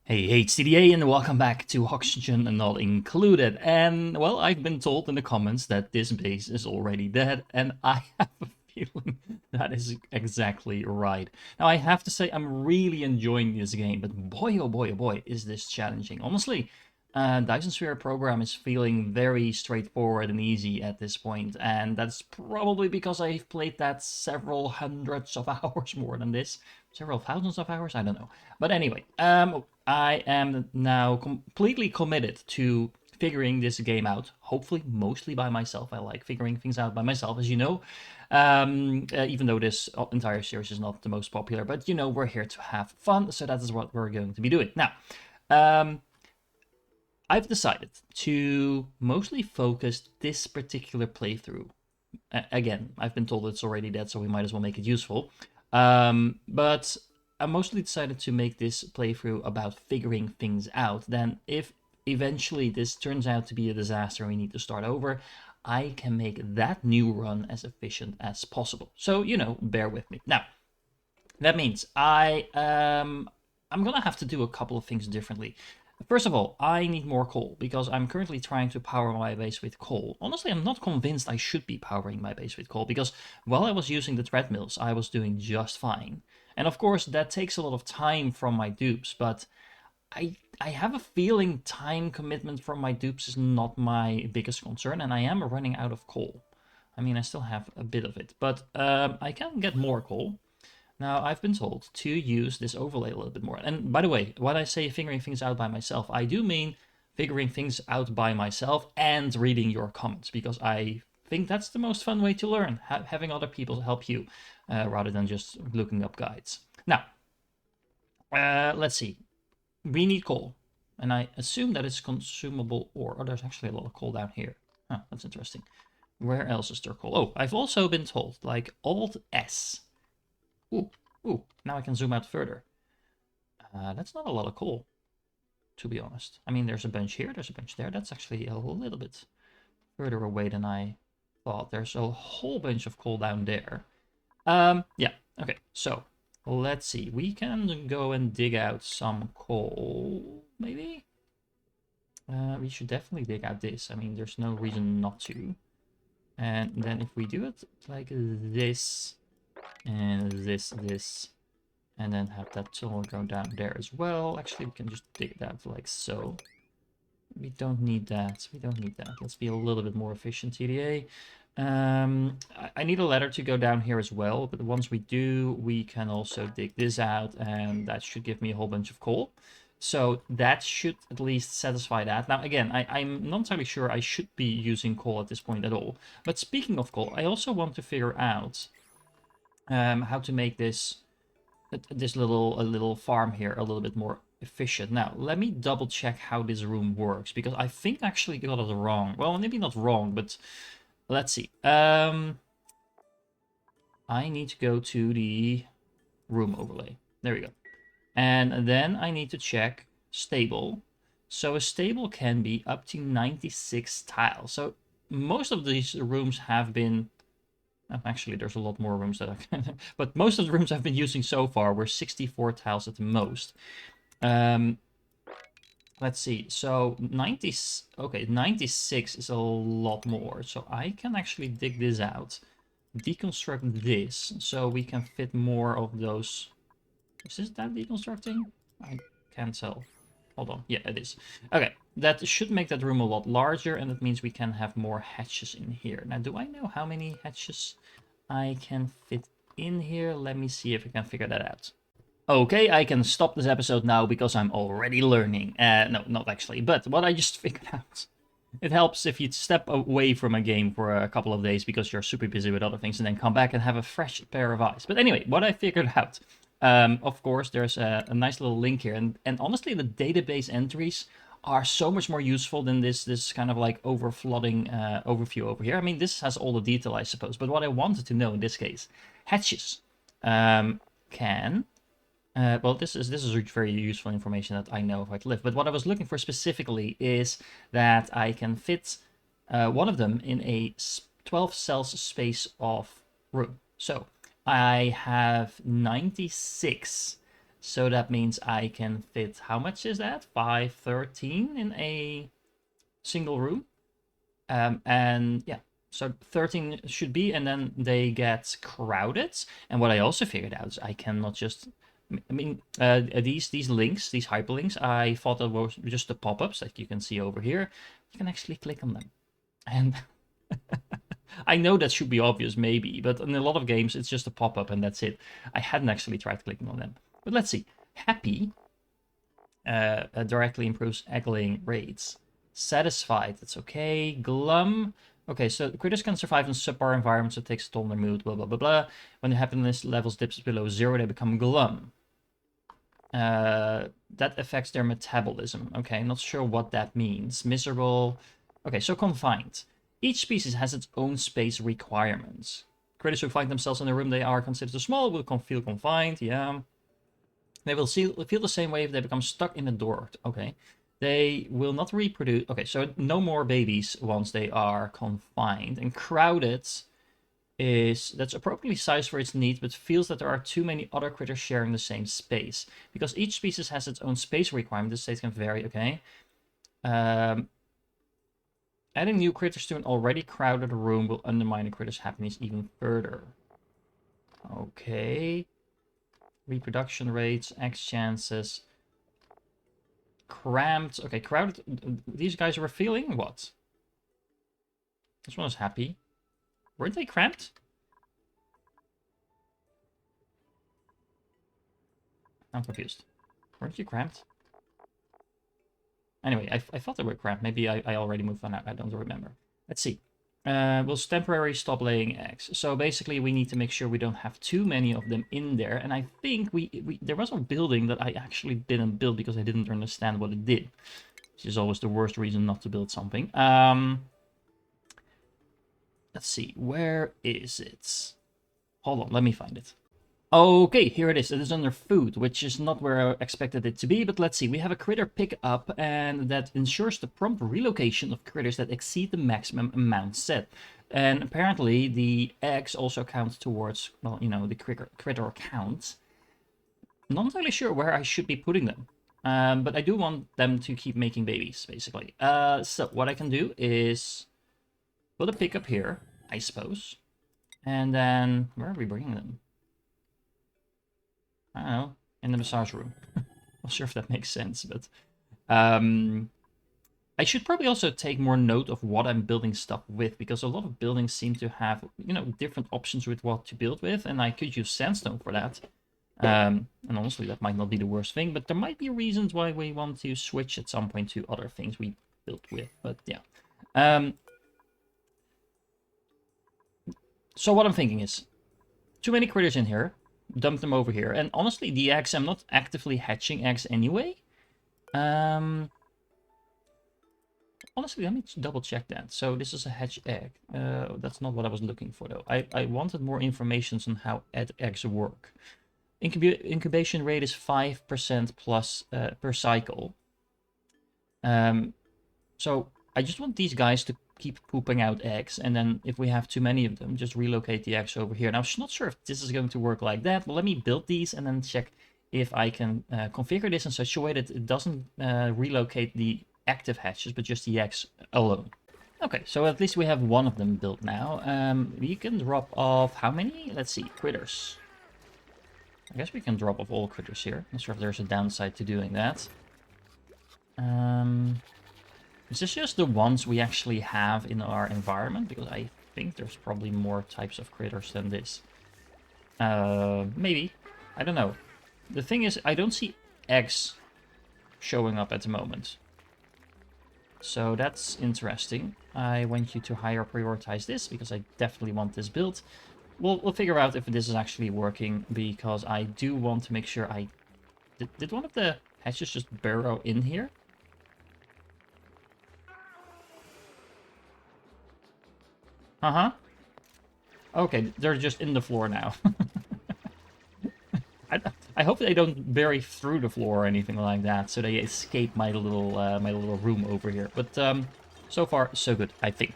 Hey, HCDA, and welcome back to Oxygen Not Included. And, well, I've been told in the comments that this base is already dead, and I have a feeling that is exactly right. Now, I have to say, I'm really enjoying this game, but boy, oh boy, oh boy, is this challenging. Honestly, Dyson Sphere program is feeling very straightforward and easy at this point, and that's probably because I've played that several hundreds of hours more than this. Several thousands of hours? I don't know. But anyway, I am now completely committed to figuring this game out, hopefully mostly by myself. I like figuring things out by myself, as you know. Even though this entire series is not the most popular, but you know, we're here to have fun, so that is what we're going to be doing. Now, um, I've decided to mostly focus this particular playthrough. Again, I've been told it's already dead, so we might as well make it useful. But I mostly decided to make this playthrough about figuring things out. Then, if eventually this turns out to be a disaster and we need to start over, I can make that new run as efficient as possible. So, you know, bear with me. Now, that means I'm gonna have to do a couple of things differently. First of all, I need more coal because I'm currently trying to power my base with coal. Honestly, I'm not convinced I should be powering my base with coal because while I was using the treadmills, I was doing just fine. And of course, that takes a lot of time from my dupes, but I have a feeling time commitment from my dupes is not my biggest concern, and I am running out of coal. I mean, I still have a bit of it, but I can get more coal. Now, I've been told to use this overlay a little bit more. And by the way, when I say figuring things out by myself, I do mean figuring things out by myself and reading your comments, because I think that's the most fun way to learn, having other people help you rather than just looking up guides. Now, let's see. We need coal, and I assume that it's consumable ore. Oh, there's actually a lot of coal down here. Huh, that's interesting. Where else is there coal? Oh, I've also been told, like Alt S. Ooh, ooh, now I can zoom out further. That's not a lot of coal, to be honest. I mean, there's a bunch here, there's a bunch there. That's actually a little bit further away than I thought. There's a whole bunch of coal down there. Yeah, okay, so let's see. We can go and dig out some coal, maybe? We should definitely dig out this. I mean, there's no reason not to. And then if we do it like this, and this, and then have that tunnel go down there as well. Actually, we can just dig that like so. We don't need that. We don't need that. Let's be a little bit more efficient, TDA. I need a ladder to go down here as well, but once we do, we can also dig this out, and that should give me a whole bunch of coal. So that should at least satisfy that. Now, again, I'm not entirely sure I should be using coal at this point at all. But speaking of coal, I also want to figure out how to make this little farm here a little bit more efficient. Now, let me double check how this room works, because I think I actually got it wrong. Well, maybe not wrong, but let's see. I need to go to the room overlay. There we go. And then I need to check stable. So a stable can be up to 96 tiles. So most of these rooms have been actually, there's a lot more rooms that I can, but most of the rooms I've been using so far were 64 tiles at the most. Let's see. So 90, okay, 96 is a lot more. So I can actually dig this out, deconstruct this, so we can fit more of those. Is this that deconstructing? I can't tell. Hold on. Yeah, it is. Okay, that should make that room a lot larger, and that means we can have more hatches in here. Now, do I know how many hatches I can fit in here? Let me see if I can figure that out. Okay, I can stop this episode now because I'm already learning. No, not actually, but what I just figured out. It helps if you step away from a game for a couple of days because you're super busy with other things and then come back and have a fresh pair of eyes. But anyway, what I figured out. Of course, there's a nice little link here. And honestly, the database entries are so much more useful than this kind of like overflooding overview over here. I mean, this has all the detail, I suppose. But what I wanted to know in this case, hatches can well, this is very useful information that I know if I live. But what I was looking for specifically is that I can fit one of them in a 12 cells space of room. So I have 96 So that means I can fit, how much is that? 513 in a single room. And yeah, so 13 should be, and then they get crowded. And what I also figured out is I cannot just, I mean, these links, these hyperlinks, I thought that were just the pop-ups that you can see over here. You can actually click on them. And I know that should be obvious, maybe, but in a lot of games, it's just a pop-up and that's it. I hadn't actually tried clicking on them. But let's see. Happy directly improves egg-laying rates. Satisfied, that's okay. Glum. Okay, so critters can survive in subpar environments, so it takes a toll on their mood, blah, blah, blah, blah. When the happiness levels dips below 0, they become glum. That affects their metabolism. Okay, not sure what that means. Miserable. Okay, so confined. Each species has its own space requirements. Critters who find themselves in a room they are considered too small will feel confined, yeah. They will feel the same way if they become stuck in a door. Okay. They will not reproduce. Okay, so no more babies once they are confined. And crowded is, that's appropriately sized for its needs, but feels that there are too many other critters sharing the same space. Because each species has its own space requirement, the states can vary, okay. Adding new critters to an already crowded room will undermine the critter's happiness even further. Okay. Reproduction rates, X chances. Cramped. Okay, crowded. These guys were feeling what? This one is happy. Weren't they cramped? I'm confused. Weren't you cramped? Anyway, I thought they were cramped. Maybe I already moved on. I don't remember. Let's see. We'll temporarily stop laying eggs. So basically, we need to make sure we don't have too many of them in there. And I think there was a building that I actually didn't build because I didn't understand what it did. Which is always the worst reason not to build something. Let's see. Where is it? Hold on, let me find it. Okay, here it is. It is under food, which is not where I expected it to be, but let's see. We have a critter pickup, and that ensures the prompt relocation of critters that exceed the maximum amount set. And apparently, the eggs also count towards, well, you know, the critter count. Not entirely sure where I should be putting them, but I do want them to keep making babies, basically. So what I can do is put a pickup here, I suppose, and then where are we bringing them? I don't know, in the massage room. Not sure if that makes sense, but I should probably also take more note of what I'm building stuff with, because a lot of buildings seem to have, you know, different options with what to build with, and I could use sandstone for that. And honestly, that might not be the worst thing, but there might be reasons why we want to switch at some point to other things we built with, but yeah. So what I'm thinking is, too many critters in here. Dump them over here. And honestly, the eggs, I'm not actively hatching eggs anyway. Honestly, let me double check that. So this is a hatch egg. That's not what I was looking for, though. I wanted more information on how eggs work. Incubation rate is 5% plus per cycle. So I just want these guys to keep pooping out eggs, and then if we have too many of them, just relocate the eggs over here. Now, I'm not sure if this is going to work like that, but let me build these and then check if I can configure this in such a way that it doesn't relocate the active hatches, but just the eggs alone. Okay, so at least we have one of them built now. We can drop off how many? Let's see, critters. I guess we can drop off all critters here. Not sure if there's a downside to doing that. Is this just the ones we actually have in our environment? Because I think there's probably more types of critters than this. Maybe. I don't know. The thing is, I don't see eggs showing up at the moment. So that's interesting. I want you to higher prioritize this, because I definitely want this built. We'll figure out if this is actually working, because I do want to make sure I... Did one of the hatches just burrow in here? Uh-huh. Okay, they're just in the floor now. I hope they don't bury through the floor or anything like that, so they escape my little room over here. But so far, so good, I think.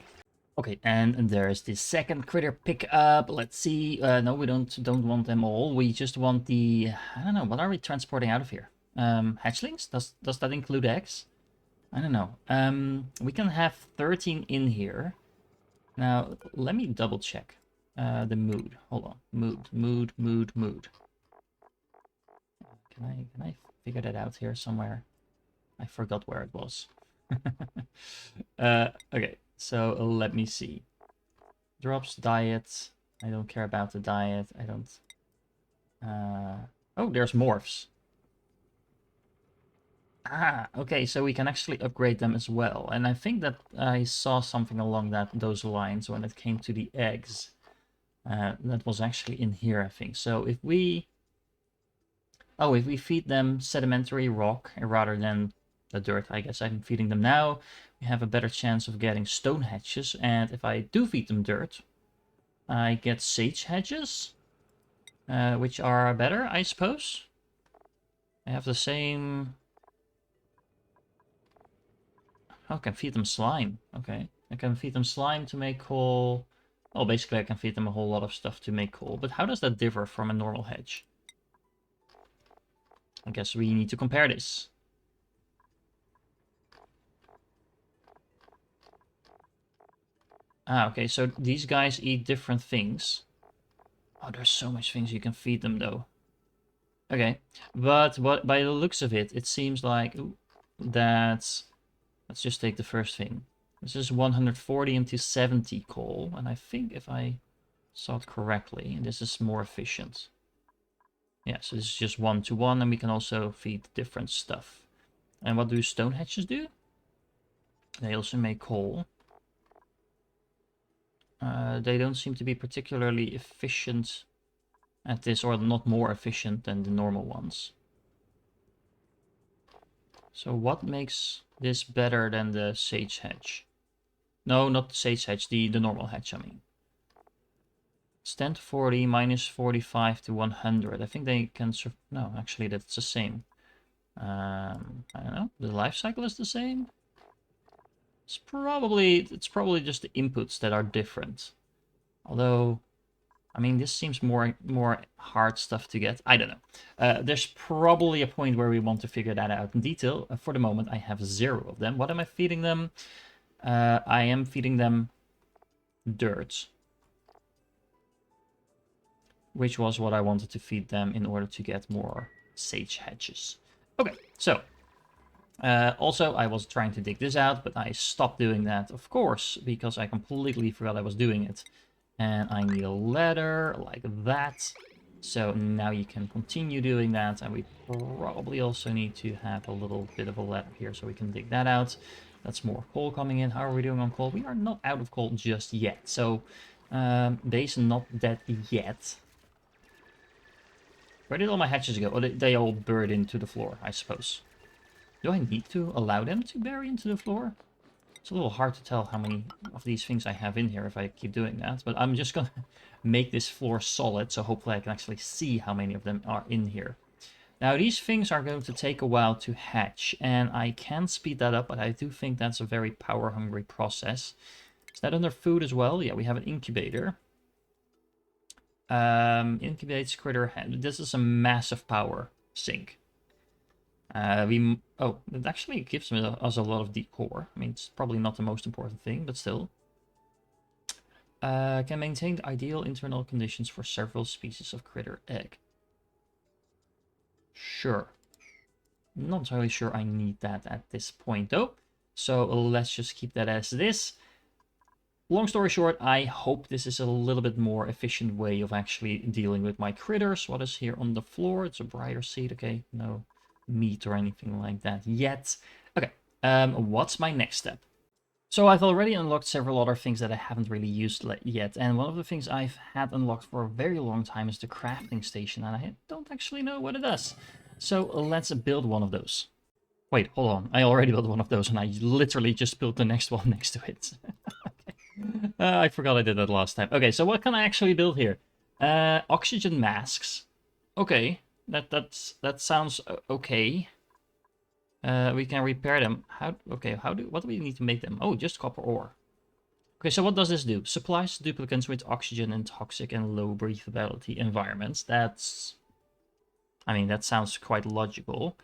Okay, and there's the second critter pickup. Let's see. No, we don't want them all. We just want the, I don't know, what are we transporting out of here? Hatchlings? Does that include eggs? I don't know. We can have 13 in here. Now, let me double check. The mood. Hold on. Mood. Can I figure that out here somewhere? I forgot where it was. Okay, so let me see. Drops diet. I don't care about the diet. I don't. Oh, there's morphs. Ah, okay, so we can actually upgrade them as well. And I think that I saw something along those lines when it came to the eggs. That was actually in here, I think. So if we... Oh, if we feed them sedimentary rock rather than the dirt, I guess I'm feeding them now, we have a better chance of getting stone hedges. And if I do feed them dirt, I get sage hedges, which are better, I suppose. I have the same... Oh, I can feed them slime. Okay. I can feed them slime to make coal. Oh, basically I can feed them a whole lot of stuff to make coal. But how does that differ from a normal hedge? I guess we need to compare this. Ah, okay, so these guys eat different things. Oh, there's so much things you can feed them, though. Okay, but by the looks of it, it seems like that... Let's just take the first thing. This is 140 into 70 coal, and I think if I saw it correctly, this is more efficient. Yeah, so this is just 1-to-1, and we can also feed different stuff. And what do stone hedges do? They also make coal. They don't seem to be particularly efficient at this, or not more efficient than the normal ones. So what makes this better than the sage hedge? No, not the sage hedge, the normal hedge, I mean. It's 10 to 40 minus 45 to 100. I think they can... No, actually that's the same. I don't know. The life cycle is the same. It's probably just the inputs that are different. Although, I mean, this seems more hard stuff to get. I don't know. There's probably a point where we want to figure that out in detail. For the moment, I have 0 of them. What am I feeding them? I am feeding them dirt, which was what I wanted to feed them in order to get more sage hedges. Okay, so also I was trying to dig this out, but I stopped doing that, of course, because I completely forgot I was doing it. And I need a ladder like that. So now you can continue doing that, and we probably also need to have a little bit of a ladder here so we can dig that out. That's more coal coming in. How are we doing on coal? We are not out of coal just yet. So base not dead yet. Where did all my hatches go? Oh, they all buried into the floor, I suppose. Do I need to allow them to bury into the floor? It's a little hard to tell how many of these things I have in here if I keep doing that. But I'm just going to make this floor solid, so hopefully I can actually see how many of them are in here. Now, these things are going to take a while to hatch, and I can speed that up, but I do think that's a very power-hungry process. Is that under food as well? Yeah, we have an incubator. Incubates critter. This is a massive power sink. It actually gives us a lot of decor. I mean, it's probably not the most important thing, but still. Can maintain the ideal internal conditions for several species of critter egg. Sure. Not entirely sure I need that at this point, though. So let's just keep that as it is. Long story short, I hope this is a little bit more efficient way of actually dealing with my critters. What is here on the floor? It's a brighter seed. Okay, no meat or anything like that yet. Okay, what's my next step? So I've already unlocked several other things that I haven't really used yet, and one of the things I've had unlocked for a very long time is the crafting station, and I don't actually know what it does. So let's build one of those. Wait, hold on. I already built one of those, and I literally just built the next one next to it. Okay. I forgot I did that last time. Okay, so what can I actually build here? Oxygen masks. Okay, that sounds okay. We can repair them. What do we need to make them? Oh, just copper ore. Okay, so what does this do? Supplies duplicants with oxygen in toxic and low breathability environments. That's... I mean, that sounds quite logical.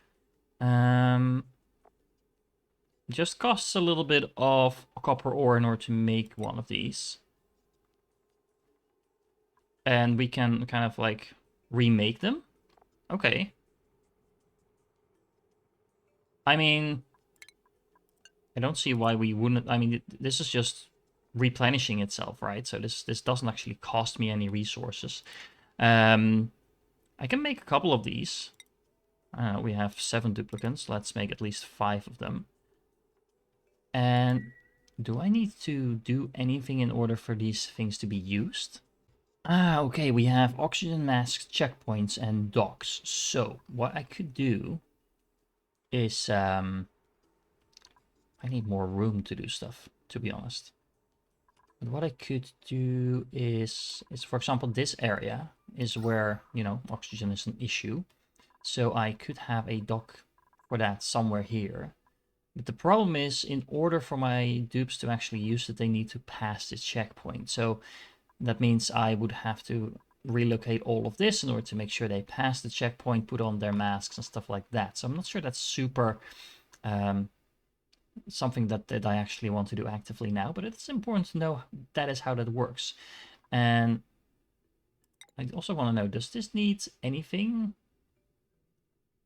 Just costs a little bit of copper ore in order to make one of these. And we can kind of like remake them. Okay. I mean, I don't see why we wouldn't. I mean, this is just replenishing itself, right? So this doesn't actually cost me any resources. I can make a couple of these. We have 7 duplicants. Let's make at least 5 of them. And do I need to do anything in order for these things to be used? Ah, okay, we have oxygen masks, checkpoints, and docks. So, what I could do is, I need more room to do stuff, to be honest. But what I could do is, for example, this area is where, you know, oxygen is an issue. So I could have a dock for that somewhere here. But the problem is, in order for my dupes to actually use it, they need to pass this checkpoint. So that means I would have to relocate all of this in order to make sure they pass the checkpoint, put on their masks and stuff like that. So I'm not sure that's super something that I actually want to do actively now, but it's important to know that is how that works. And I also want to know, does this need anything?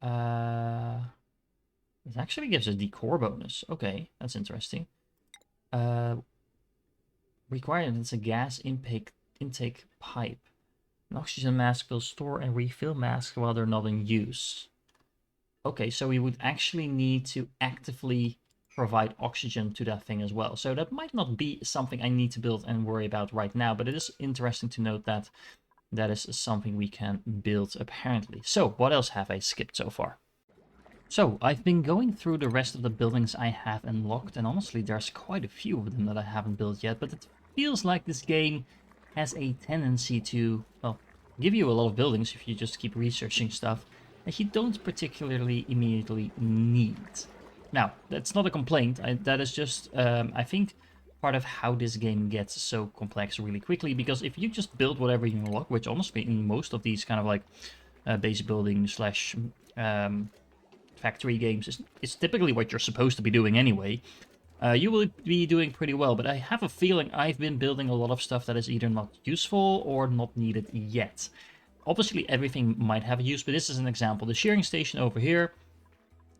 It actually gives a decor bonus. Okay, that's interesting. Requirements: a gas intake pipe. An oxygen mask will store and refill masks while they're not in use. Okay, so we would actually need to actively provide oxygen to that thing as well. So that might not be something I need to build and worry about right now, but it is interesting to note that that is something we can build apparently. So what else have I skipped so far? So I've been going through the rest of the buildings I have unlocked, and honestly there's quite a few of them that I haven't built yet, but it feels like this game has a tendency to, well, give you a lot of buildings if you just keep researching stuff that you don't particularly immediately need. Now, that's not a complaint, that is just, I think, part of how this game gets so complex really quickly, because if you just build whatever you unlock, which honestly in most of these kind of like base building slash factory games is typically what you're supposed to be doing anyway, you will be doing pretty well. But I have a feeling I've been building a lot of stuff that is either not useful or not needed yet. Obviously everything might have a use, but this is an example. The shearing station over here,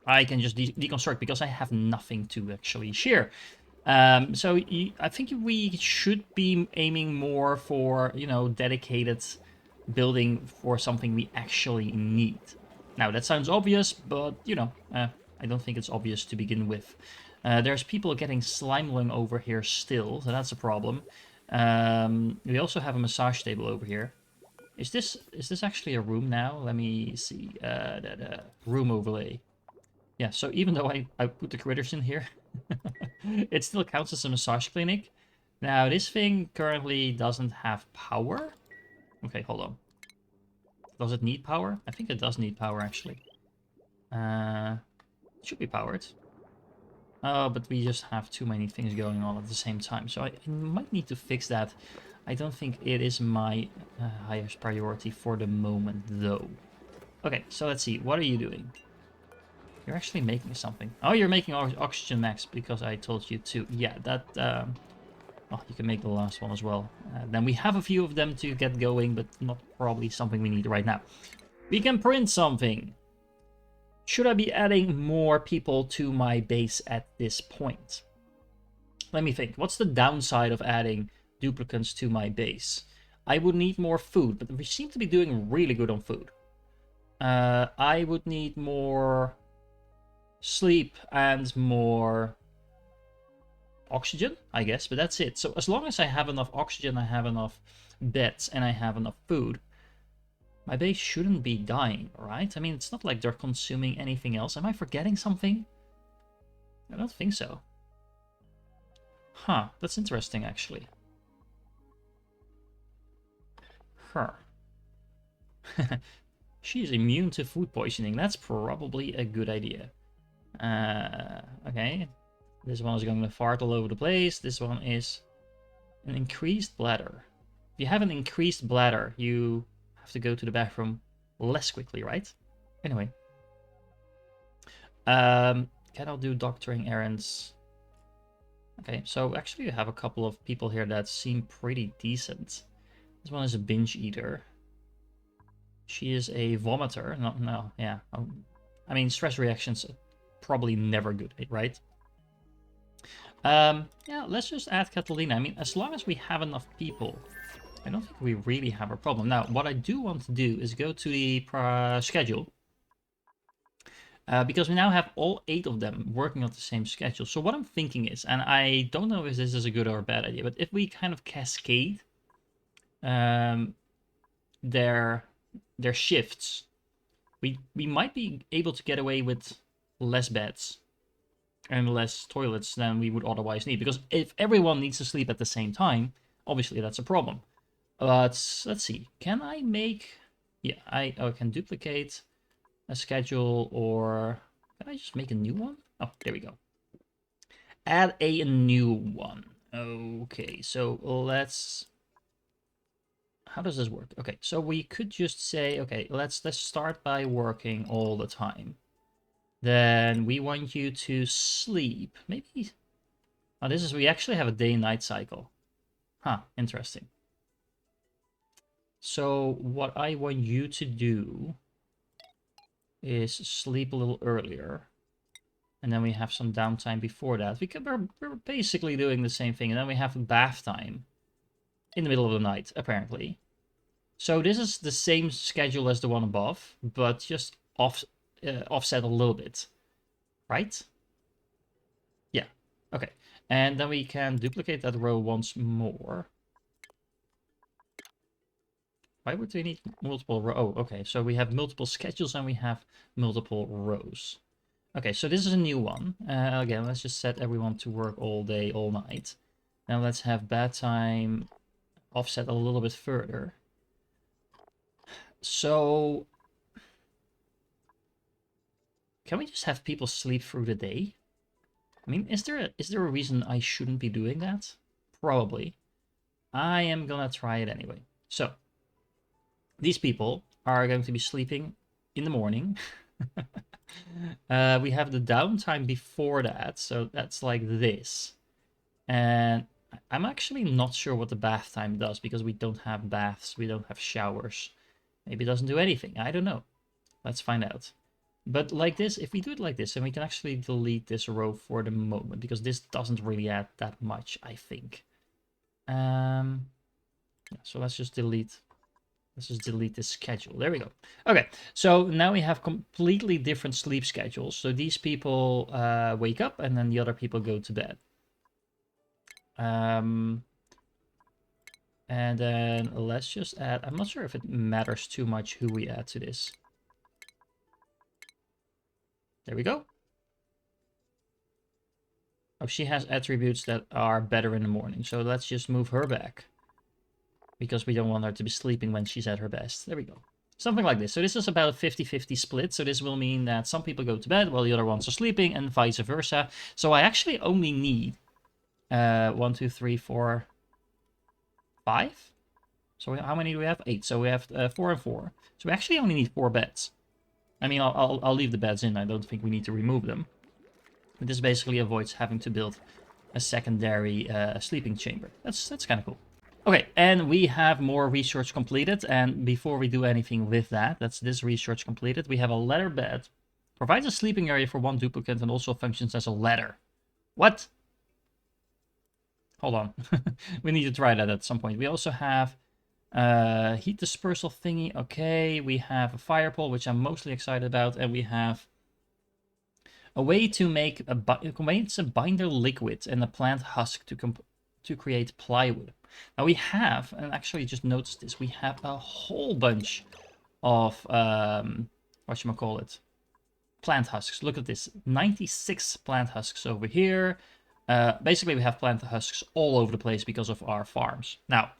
I can just deconstruct because I have nothing to actually shear. So I think we should be aiming more for, you know, dedicated building for something we actually need. Now, that sounds obvious, but, you know, I don't think it's obvious to begin with. There's people getting slime lung over here still, so that's a problem. We also have a massage table over here. Is this actually a room now? Let me see. Room overlay. Yeah, so even though I put the critters in here, it still counts as a massage clinic. Now, this thing currently doesn't have power. Okay, hold on. Does it need power? I think it does need power, actually. It should be powered. Oh, but we just have too many things going on at the same time. So I might need to fix that. I don't think it is my highest priority for the moment, though. Okay, so let's see. What are you doing? You're actually making something. Oh, you're making oxygen max because I told you to. Yeah, that... oh, you can make the last one as well. Then we have a few of them to get going, but not probably something we need right now. We can print something. Should I be adding more people to my base at this point? Let me think. What's the downside of adding duplicants to my base? I would need more food, but we seem to be doing really good on food. I would need more sleep and more oxygen, I guess, but that's it. So as long as I have enough oxygen, I have enough beds, and I have enough food, my base shouldn't be dying, right? I mean, it's not like they're consuming anything else. Am I forgetting something? I don't think so. Huh, that's interesting, actually. Huh. She's immune to food poisoning. That's probably a good idea. Okay. This one is going to fart all over the place. This one is An increased bladder. If you have an increased bladder, you have to go to the bathroom less quickly, right? Anyway. Cannot do doctoring errands. Okay, so actually you have a couple of people here that seem pretty decent. This one is a binge eater. She is a vomiter. No, yeah. I mean, stress reactions are probably never good, right? Yeah, let's just add Catalina. I mean, as long as we have enough people, I don't think we really have a problem. Now, what I do want to do is go to the schedule. Because we now have all 8 of them working on the same schedule. So what I'm thinking is, and I don't know if this is a good or a bad idea, but if we kind of cascade their shifts, we might be able to get away with less beds and less toilets than we would otherwise need. Because if everyone needs to sleep at the same time, obviously that's a problem. But let's see, can I make... Yeah, I can duplicate a schedule, or can I just make a new one? Oh, there we go. Add a new one. Okay, so let's... How does this work? Okay, so we could just say, okay, let's start by working all the time. Then we want you to sleep. Maybe... Oh, this is... We actually have a day-night cycle. Huh, interesting. So what I want you to do is sleep a little earlier. And then we have some downtime before that. We're basically doing the same thing. And then we have bath time in the middle of the night, apparently. So this is the same schedule as the one above, but just offset a little bit. Right? Yeah. Okay. And then we can duplicate that row once more. Why would we need multiple rows? Oh, okay. So we have multiple schedules and we have multiple rows. Okay, so this is a new one. Again, let's just set everyone to work all day, all night. Now let's have bad time offset a little bit further. So, can we just have people sleep through the day? I mean, is there a reason I shouldn't be doing that? Probably. I am gonna try it anyway. So, these people are going to be sleeping in the morning. We have the downtime before that, so that's like this. And I'm actually not sure what the bath time does, because we don't have baths, we don't have showers. Maybe it doesn't do anything, I don't know. Let's find out. But like this, if we do it like this, then we can actually delete this row for the moment, because this doesn't really add that much, I think. Yeah, so let's just delete this schedule. There we go. Okay, so now we have completely different sleep schedules. So these people wake up and then the other people go to bed. And then let's just add... I'm not sure if it matters too much who we add to this. There we go. Oh, she has attributes that are better in the morning. So let's just move her back, because we don't want her to be sleeping when she's at her best. There we go. Something like this. So this is about a 50-50 split. So this will mean that some people go to bed while the other ones are sleeping, and vice versa. So I actually only need 1, 2, 3, 4, 5. So how many do we have? 8. So we have 4 and 4. So we actually only need 4 beds. I mean, I'll leave the beds in. I don't think we need to remove them. But this basically avoids having to build a secondary sleeping chamber. That's kind of cool. Okay, and we have more research completed, and before we do anything with that, that's this research completed, we have a ladder bed. Provides a sleeping area for 1 duplicate and also functions as a ladder. What? Hold on. We need to try that at some point. We also have heat dispersal thingy. Okay, we have a fire pole, which I'm mostly excited about, and we have a way to make a binder liquid and a plant husk to create plywood. Now we have, and actually just noticed this, we have a whole bunch of, whatchamacallit, plant husks. Look at this, 96 plant husks over here. Basically we have plant husks all over the place because of our farms. Now,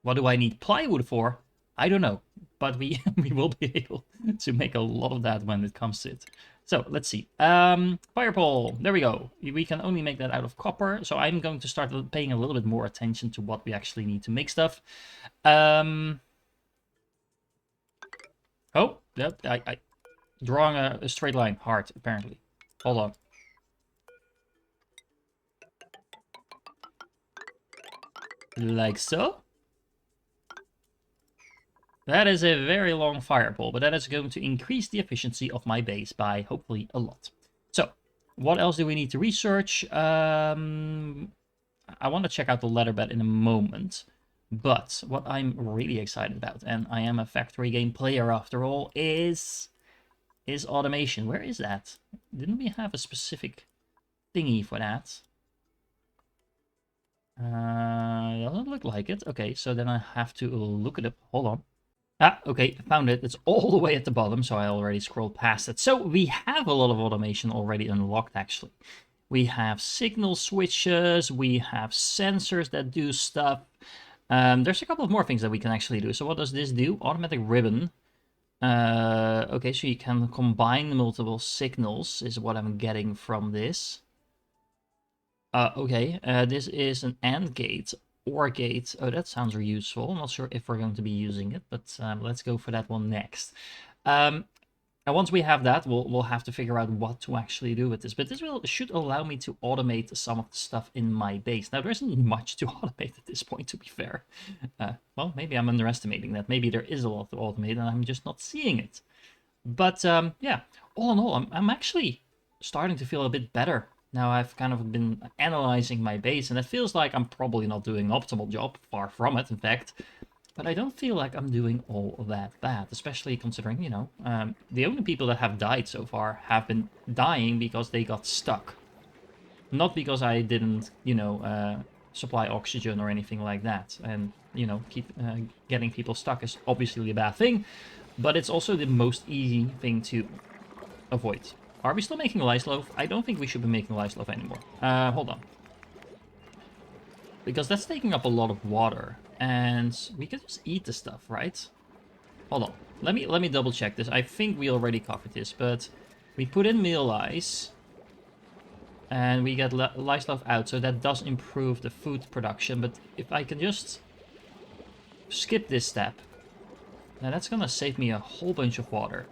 what do I need plywood for? I don't know, but we will be able to make a lot of that when it comes to it. So let's see. Fire pole. There we go. We can only make that out of copper. So I'm going to start paying a little bit more attention to what we actually need to make stuff. Oh, yep. I drawing a straight line. Hard, apparently. Hold on. Like so. That is a very long fire pole, but that is going to increase the efficiency of my base by hopefully a lot. So, what else do we need to research? I want to check out the leather bed in a moment. But what I'm really excited about, and I am a factory game player after all, is automation. Where is that? Didn't we have a specific thingy for that? Doesn't look like it. Okay, so then I have to look it up. Hold on. Ah, okay, found it. It's all the way at the bottom, so I already scrolled past it. So we have a lot of automation already unlocked, actually. We have signal switches, we have sensors that do stuff. There's a couple of more things that we can actually do. So what does this do? Automatic ribbon. Okay, so you can combine multiple signals, is what I'm getting from this. Okay, this is an AND gate. OR gate. Oh, that sounds useful. I'm not sure if we're going to be using it, but let's go for that one next. And once we have that, we'll have to figure out what to actually do with this. But this should allow me to automate some of the stuff in my base. Now, there isn't much to automate at this point, to be fair. Well, maybe I'm underestimating that. Maybe there is a lot to automate, and I'm just not seeing it. But yeah, all in all, I'm actually starting to feel a bit better. Now I've kind of been analyzing my base, and it feels like I'm probably not doing an optimal job, far from it, in fact. But I don't feel like I'm doing all that bad, especially considering, you know, the only people that have died so far have been dying because they got stuck. Not because I didn't, you know, supply oxygen or anything like that. And, you know, keep getting people stuck is obviously a bad thing, but it's also the most easy thing to avoid. Are we still making lice loaf? I don't think we should be making lice loaf anymore. Hold on. Because that's taking up a lot of water. And we could just eat the stuff, right? Hold on. Let me double check this. I think we already covered this, but we put in meal lice. And we get lice loaf out, so that does improve the food production. But if I can just skip this step, now that's gonna save me a whole bunch of water.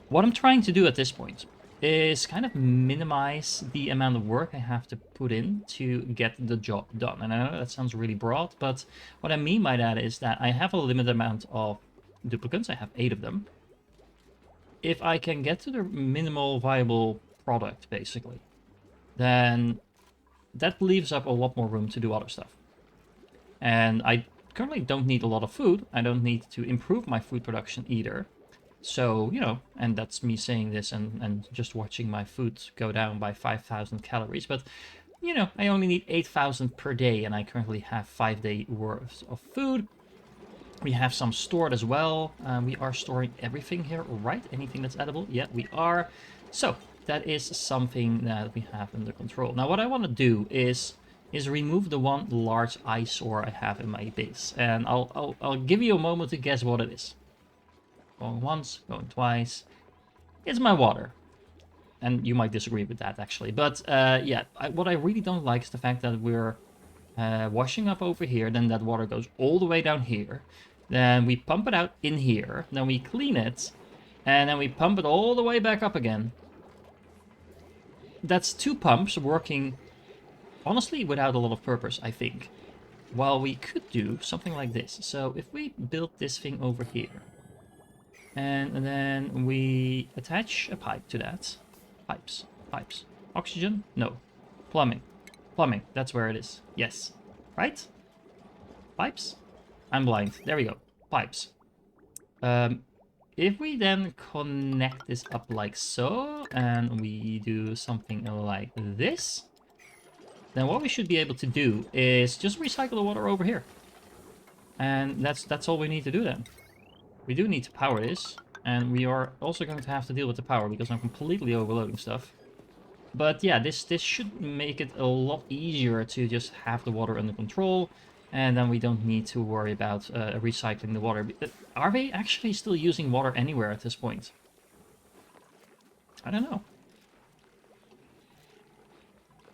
What I'm trying to do at this point is kind of minimize the amount of work I have to put in to get the job done. And I know that sounds really broad, but what I mean by that is that I have a limited amount of duplicates. I have 8 of them. If I can get to the minimal viable product, basically, then that leaves up a lot more room to do other stuff. And I currently don't need a lot of food. I don't need to improve my food production either. So, you know, and that's me saying this and just watching my food go down by 5,000 calories. But, you know, I only need 8,000 per day, and I currently have 5 days worth of food. We have some stored as well. We are storing everything here, right? Anything that's edible? Yeah, we are. So, that is something that we have under control. Now, what I want to do is remove the one large eyesore I have in my base. And I'll give you a moment to guess what it is. Going once, going twice. It's my water. And you might disagree with that, actually. But, yeah, what I really don't like is the fact that we're washing up over here. Then that water goes all the way down here. Then we pump it out in here. Then we clean it. And then we pump it all the way back up again. That's 2 pumps working, honestly, without a lot of purpose, I think. While we could do something like this. So if we build this thing over here. And then we attach a pipe to that. Pipes. Pipes. Oxygen? No. Plumbing. Plumbing. That's where it is. Yes. Right? Pipes? I'm blind. There we go. Pipes. If we then connect this up like so, and we do something like this, then what we should be able to do is just recycle the water over here. And that's all we need to do then. We do need to power this, and we are also going to have to deal with the power because I'm completely overloading stuff. But yeah, this should make it a lot easier to just have the water under control, and then we don't need to worry about recycling the water. Are they actually still using water anywhere at this point? I don't know.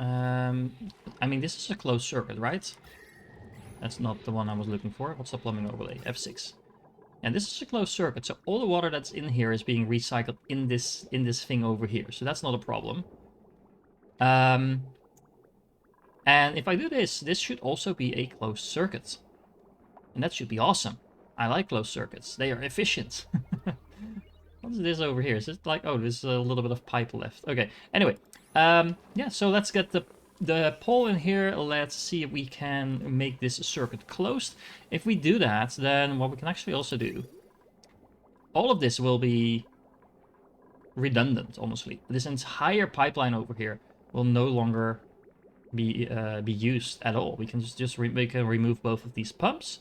I mean, this is a closed circuit, right? That's not the one I was looking for. What's the plumbing overlay? F6. And this is a closed circuit, so all the water that's in here is being recycled in this thing over here. So that's not a problem. And if I do this, this should also be a closed circuit. And that should be awesome. I like closed circuits. They are efficient. What's this over here? Is it like, oh, there's a little bit of pipe left. Okay, anyway. Yeah, so let's get the pole in here. Let's see if we can make this circuit closed. If we do that, then what we can actually also do, all of this will be redundant, honestly. This entire pipeline over here will no longer be used at all. We can we can remove both of these pumps.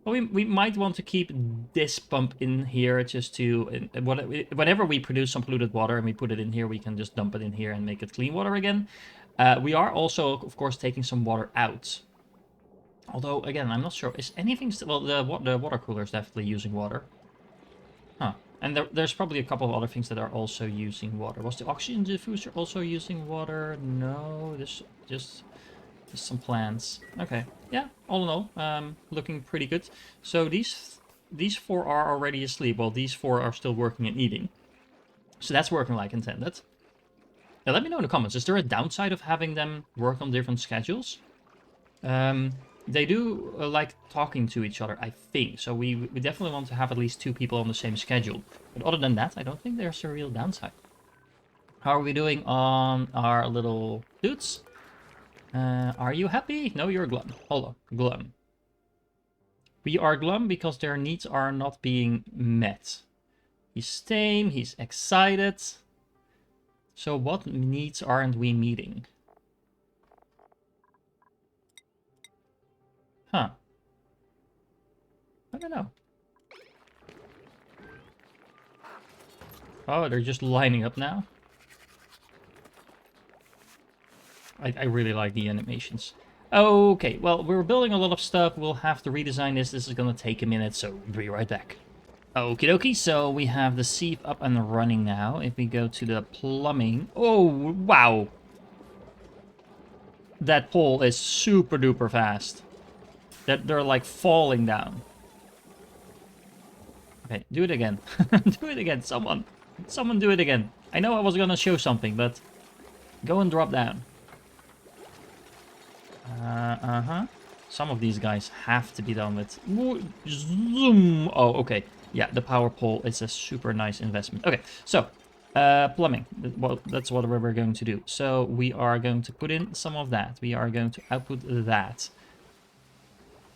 We might want to keep this pump in here just to... whenever we produce some polluted water and we put it in here, we can just dump it in here and make it clean water again. We are also, of course, taking some water out. Although, again, I'm not sure. Is anything still... Well, the water cooler is definitely using water. Huh. And there's probably a couple of other things that are also using water. Was the oxygen diffuser also using water? No, this just some plants. Okay, yeah, all in all, looking pretty good. So these 4 are already asleep, while these 4 are still working and eating. So that's working like intended. Now let me know in the comments, is there a downside of having them work on different schedules? They do like talking to each other, I think. So we definitely want to have at least 2 people on the same schedule. But other than that, I don't think there's a real downside. How are we doing on our little dudes? Are you happy? No, you're glum. Hold on, glum. We are glum because their needs are not being met. He's tame, he's excited. So what needs aren't we meeting? Huh. I don't know. Oh, they're just lining up now? I really like the animations. Okay, well, we're building a lot of stuff. We'll have to redesign this. This is going to take a minute, so be right back. Okie dokie, so we have the sieve up and running now. If we go to the plumbing... Oh, wow! That pole is super duper fast. They're like falling down. Okay, do it again. Do it again, someone. Someone do it again. I know I was going to show something, but... Go and drop down. Some of these guys have to be done with. Zoom. Oh, okay. Yeah, the power pole is a super nice investment. Okay, so plumbing. Well, that's what we're going to do. So we are going to put in some of that. We are going to output that.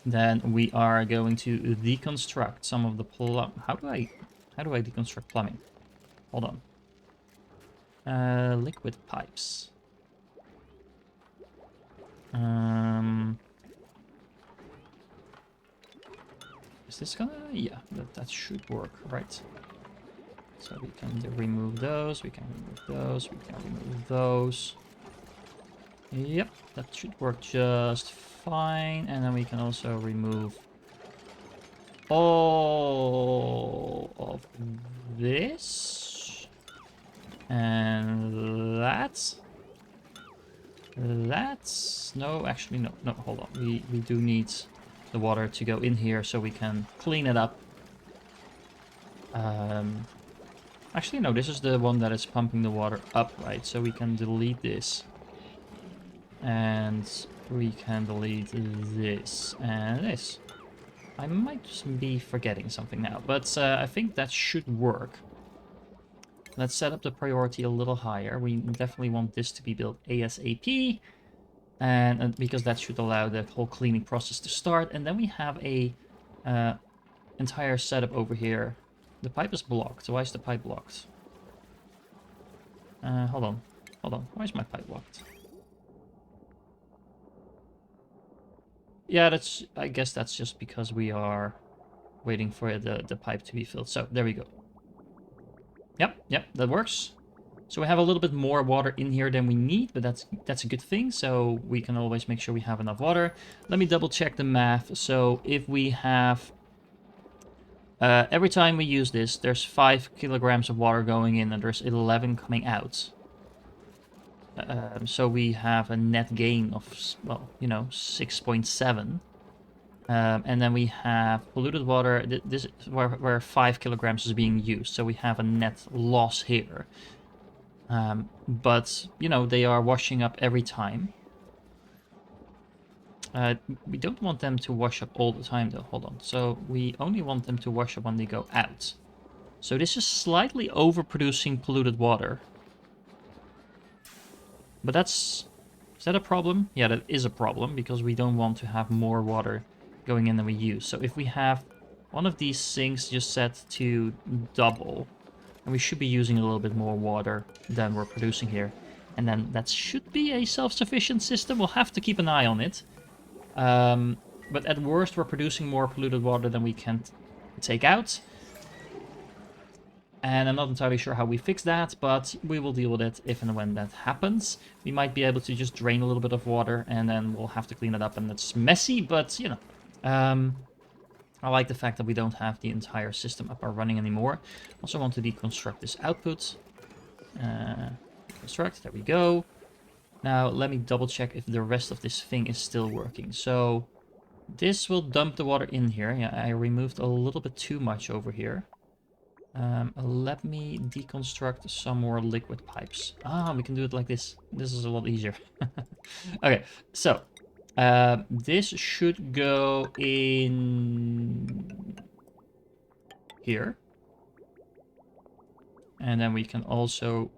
Then we are going to deconstruct some of the How do I deconstruct plumbing? Hold on. Liquid pipes. Is this gonna... Yeah, that should work, right? So we can remove those, we can remove those, we can remove those. Yep, that should work just fine. And then we can also remove all of this. And that. That's... No, actually, no, hold on. We do need the water to go in here so we can clean it up. Actually, no, this is the one that is pumping the water up, right? So we can delete this. And we can delete this and this. I might just be forgetting something now, but I think that should work. Let's set up the priority a little higher. We definitely want this to be built ASAP. And because that should allow the whole cleaning process to start. And then we have a entire setup over here. The pipe is blocked. So why is the pipe blocked? Hold on. Why is my pipe blocked? Yeah, I guess that's just because we are waiting for the pipe to be filled. So there we go. Yep, that works. So we have a little bit more water in here than we need, but that's a good thing. So we can always make sure we have enough water. Let me double check the math. So if we have Every time we use this, there's 5 kilograms of water going in and there's 11 coming out. So we have a net gain of, well, 6.7. And then we have polluted water. This is where 5 kilograms is being used. So we have a net loss here. But, they are washing up every time. We don't want them to wash up all the time, though. Hold on. So we only want them to wash up when they go out. So this is slightly overproducing polluted water. But is that a problem? Yeah, that is a problem, because we don't want to have more water going in than we use. So if we have one of these sinks just set to double, and we should be using a little bit more water than we're producing here. And then that should be a self-sufficient system. We'll have to keep an eye on it. But at worst, we're producing more polluted water than we can take out. And I'm not entirely sure how we fix that, but we will deal with it if and when that happens. We might be able to just drain a little bit of water, and then we'll have to clean it up, and it's messy, but, I like the fact that we don't have the entire system up and running anymore. Also want to deconstruct this output. Deconstruct, there we go. Now, let me double check if the rest of this thing is still working. So, this will dump the water in here. Yeah, I removed a little bit too much over here. Let me deconstruct some more liquid pipes. Ah, we can do it like this. This is a lot easier. Okay, so this should go in here. And then we can also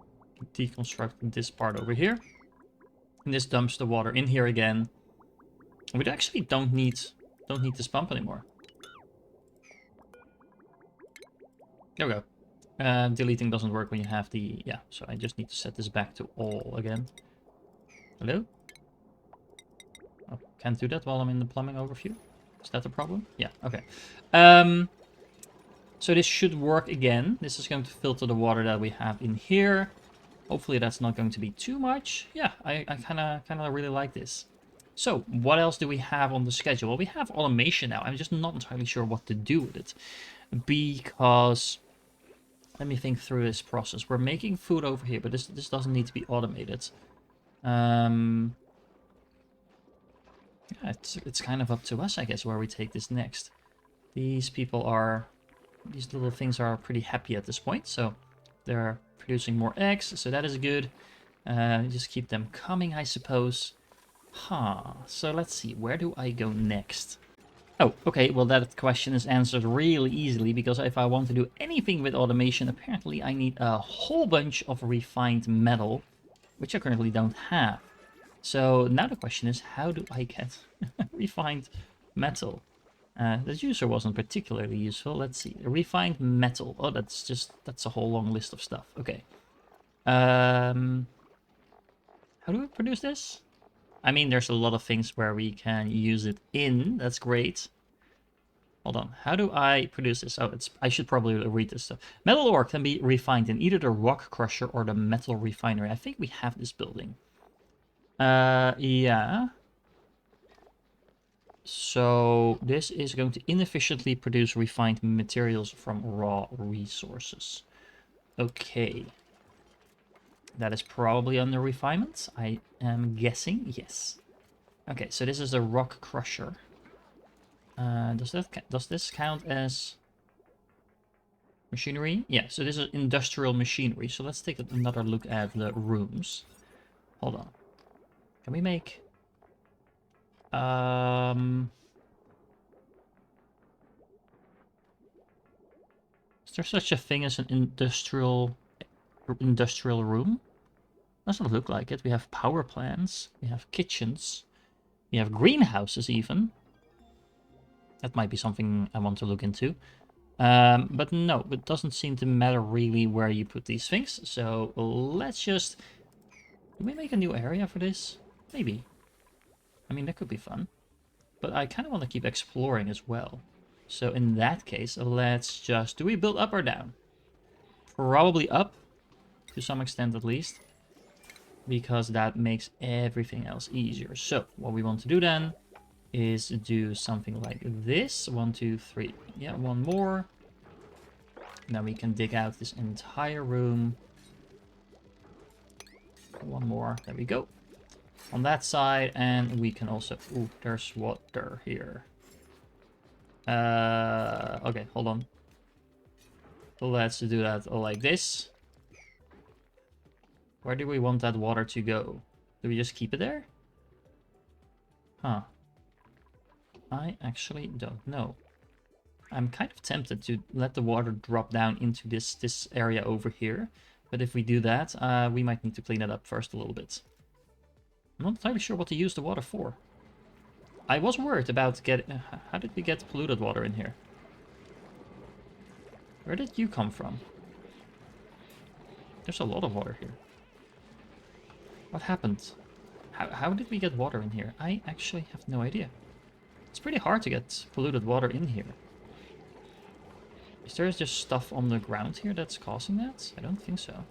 deconstruct this part over here. And this dumps the water in here again. We actually don't need this pump anymore. There we go. Deleting doesn't work when you have the... Yeah, so I just need to set this back to all again. Hello? Oh, can't do that while I'm in the plumbing overview. Is that the problem? Yeah, okay. So this should work again. This is going to filter the water that we have in here. Hopefully that's not going to be too much. Yeah, I kind of really like this. So, what else do we have on the schedule? Well, we have automation now. I'm just not entirely sure what to do with it. Because... Let me think through this process. We're making food over here, but this doesn't need to be automated. Yeah, it's kind of up to us, I guess, where we take this next. These little things are pretty happy at this point, so they're producing more eggs, so that is good. Just keep them coming, I suppose. So let's see, where do I go next? Oh, okay, well that question is answered really easily, because if I want to do anything with automation, apparently I need a whole bunch of refined metal, which I currently don't have. So now the question is, how do I get refined metal? The juicer wasn't particularly useful. Let's see, refined metal. Oh, that's a whole long list of stuff. Okay. How do we produce this? I mean, there's a lot of things where we can use it in. That's great. Hold on. How do I produce this? Oh, I should probably read this stuff. Metal ore can be refined in either the rock crusher or the metal refinery. I think we have this building. Yeah. So this is going to inefficiently produce refined materials from raw resources. Okay. That is probably under refinement. I am guessing. Yes. Okay, so this is a rock crusher. Does this count as machinery? Yeah, so this is industrial machinery. So let's take another look at the rooms. Hold on. Can we make... Is there such a thing as an industrial room? Doesn't look like it. We have power plants. We have kitchens. We have greenhouses even. That might be something I want to look into. But no, it doesn't seem to matter really where you put these things. So let's just... Can we make a new area for this? Maybe. I mean, that could be fun. But I kind of want to keep exploring as well. So in that case, let's just... Do we build up or down? Probably up. To some extent at least. Because that makes everything else easier. So what we want to do then is do something like this. 1, 2, 3. Yeah, one more. Now we can dig out this entire room. One more. There we go. On that side, and we can also... Ooh, there's water here. Okay, hold on. Let's do that like this. Where do we want that water to go? Do we just keep it there? Huh. I actually don't know. I'm kind of tempted to let the water drop down into this area over here. But if we do that, we might need to clean it up first a little bit. I'm not entirely sure what to use the water for. I was worried about how did we get polluted water in here? Where did you come from? There's a lot of water here. What happened? How did we get water in here? I actually have no idea. It's pretty hard to get polluted water in here. Is there just stuff on the ground here that's causing that? I don't think so.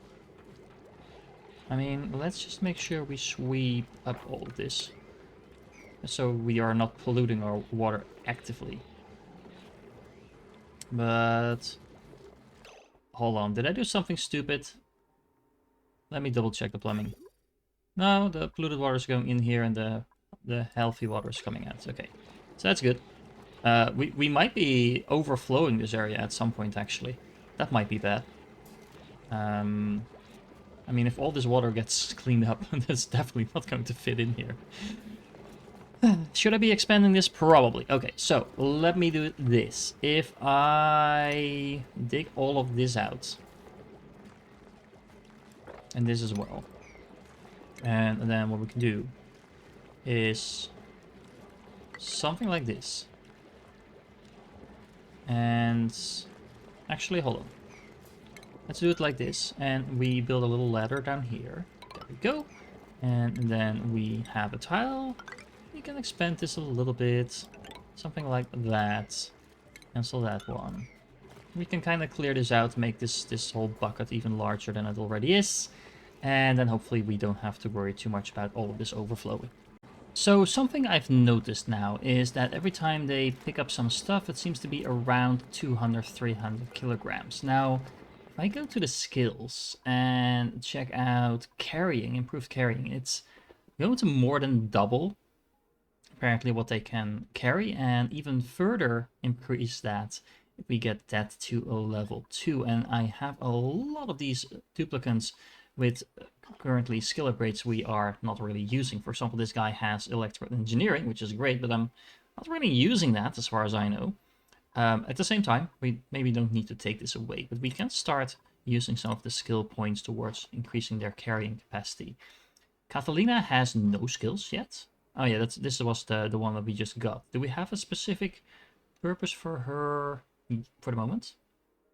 I mean, let's just make sure we sweep up all of this. So we are not polluting our water actively. But... hold on, did I do something stupid? Let me double check the plumbing. No, the polluted water is going in here and the healthy water is coming out. Okay, so that's good. We might be overflowing this area at some point, actually. That might be bad. I mean, if all this water gets cleaned up, that's definitely not going to fit in here. Should I be expanding this? Probably. Okay, so let me do this. If I dig all of this out, and this as well, and then what we can do is something like this. And actually, hold on. Let's do it like this, and we build a little ladder down here. There we go. And then we have a tile. We can expand this a little bit. Something like that. Cancel that one. We can kind of clear this out, make this whole bucket even larger than it already is. And then hopefully we don't have to worry too much about all of this overflowing. So something I've noticed now is that every time they pick up some stuff, it seems to be around 200-300 kilograms. Now, if I go to the skills and check out carrying, improved carrying, it's going to more than double apparently what they can carry, and even further increase that if we get that to a level 2. And I have a lot of these duplicants with currently skill upgrades we are not really using. For example, this guy has electrical engineering, which is great, but I'm not really using that as far as I know. At the same time, we maybe don't need to take this away, but we can start using some of the skill points towards increasing their carrying capacity. Catalina has no skills yet. Oh yeah, this was the one that we just got. Do we have a specific purpose for her for the moment?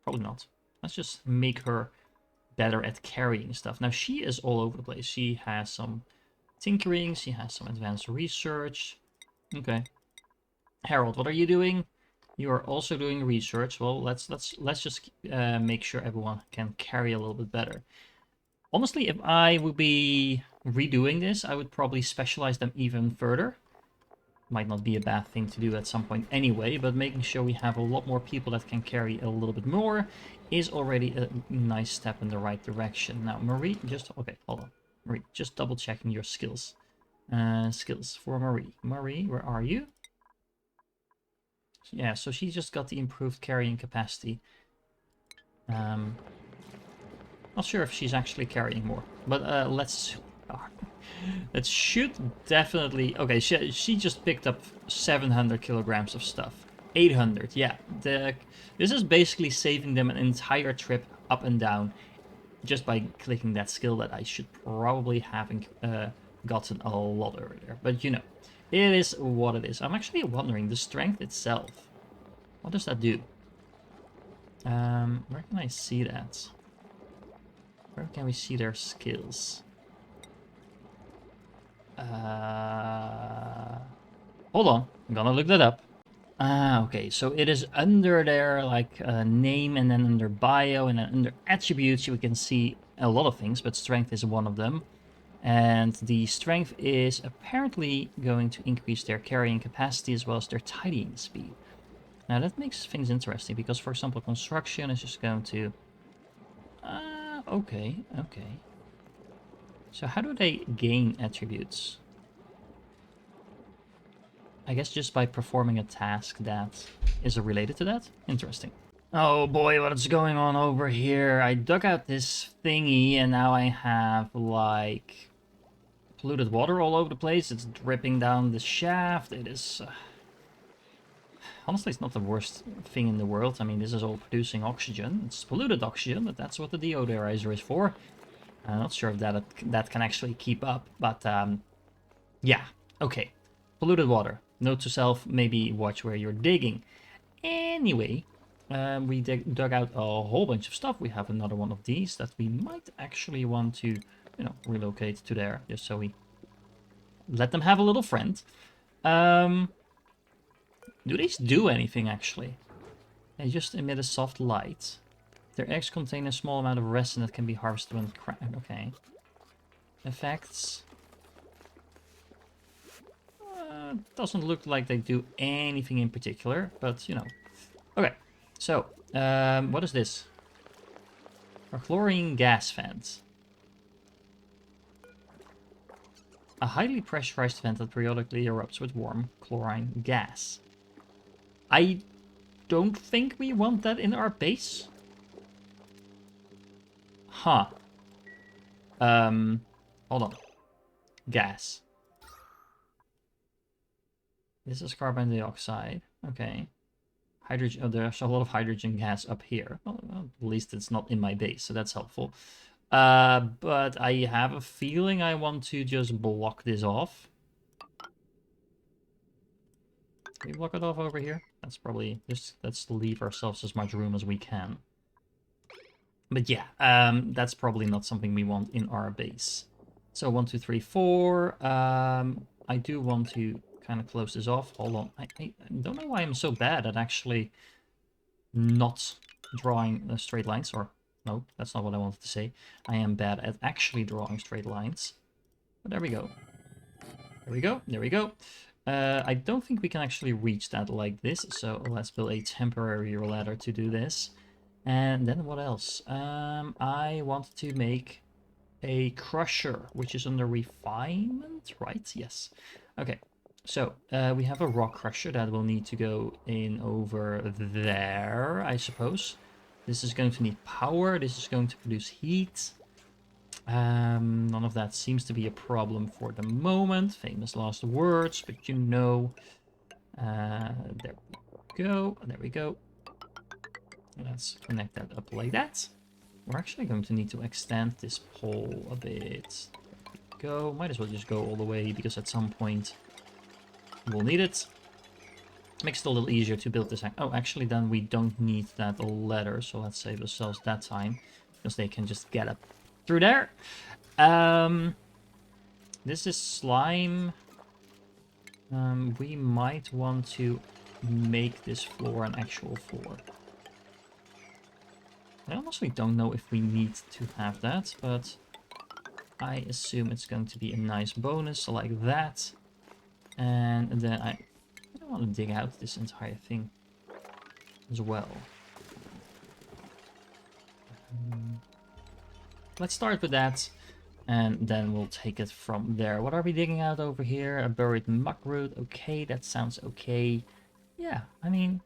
Probably not. Let's just make her better at carrying stuff. Now she is all over the place. She has some tinkering, she has some advanced research. Okay. Harold, what are you doing? You are also doing research. Well, let's just make sure everyone can carry a little bit better. Honestly, if I would be redoing this, I would probably specialize them even further. Might not be a bad thing to do at some point anyway, but making sure we have a lot more people that can carry a little bit more is already a nice step in the right direction. Now, Marie, okay, hold on. Marie, just double checking your skills. Skills for Marie. Marie, where are you? Yeah, so she just got the improved carrying capacity. Not sure if she's actually carrying more, but let's... that should definitely... Okay, she just picked up 700 kilograms of stuff. 800, yeah. This is basically saving them an entire trip up and down just by clicking that skill that I should probably have gotten a lot earlier. But you know, it is what it is. I'm actually wondering, the strength itself, what does that do? Where can I see that? Where can we see their skills? Hold on, I'm gonna look that up. Okay, so it is under their like name, and then under bio, and then under attributes we can see a lot of things, but strength is one of them. And the strength is apparently going to increase their carrying capacity as well as their tidying speed. Now that makes things interesting because, for example, construction is just going to... okay, okay. So how do they gain attributes? I guess just by performing a task that is related to that? Interesting. Oh boy, what's going on over here? I dug out this thingy and now I have, like, polluted water all over the place. It's dripping down the shaft. It is... honestly, it's not the worst thing in the world. I mean, this is all producing oxygen. It's polluted oxygen, but that's what the deodorizer is for. I'm not sure if that can actually keep up, but yeah, okay. Polluted water. Note to self, maybe watch where you're digging. Anyway, we dug out a whole bunch of stuff. We have another one of these that we might actually want to, you know, relocate to there, just so we let them have a little friend. Do these do anything, actually? They just emit a soft light. Their eggs contain a small amount of resin that can be harvested when cracked. Okay. Effects. Doesn't look like they do anything in particular, but, you know. Okay, so, what is this? A chlorine gas vent. A highly pressurized vent that periodically erupts with warm chlorine gas. I don't think we want that in our base. Huh. Hold on. Gas. This is carbon dioxide. Okay. Hydrogen. Oh, there's a lot of hydrogen gas up here. Well, at least it's not in my base, so that's helpful. But I have a feeling I want to just block this off. Can we block it off over here? That's probably just, let's leave ourselves as much room as we can. But yeah, that's probably not something we want in our base. So 1, 2, 3, 4. I do want to kind of close this off. Hold on. I don't know why I'm so bad at actually not drawing straight lines. Or, no, that's not what I wanted to say. I am bad at actually drawing straight lines. But there we go. There we go. There we go. I don't think we can actually reach that like this. So let's build a temporary ladder to do this. And then what else? I want to make a crusher, which is under refinement, right? Yes. Okay. So we have a rock crusher that will need to go in over there, I suppose. This is going to need power. This is going to produce heat. None of that seems to be a problem for the moment. Famous last words, but you know. There we go. There we go. Let's connect that up like that. We're actually going to need to extend this pole a bit. Go. Might as well just go all the way, because at some point we'll need it. Makes it a little easier to build this. Oh, actually, then we don't need that ladder, so let's save ourselves that time, because they can just get up through there. This is slime. We might want to make this floor an actual floor. I honestly don't know if we need to have that, but I assume it's going to be a nice bonus like that. And then I don't want to dig out this entire thing as well. Let's start with that, and then we'll take it from there. What are we digging out over here? A buried muck root. Okay, that sounds okay. Yeah, I mean,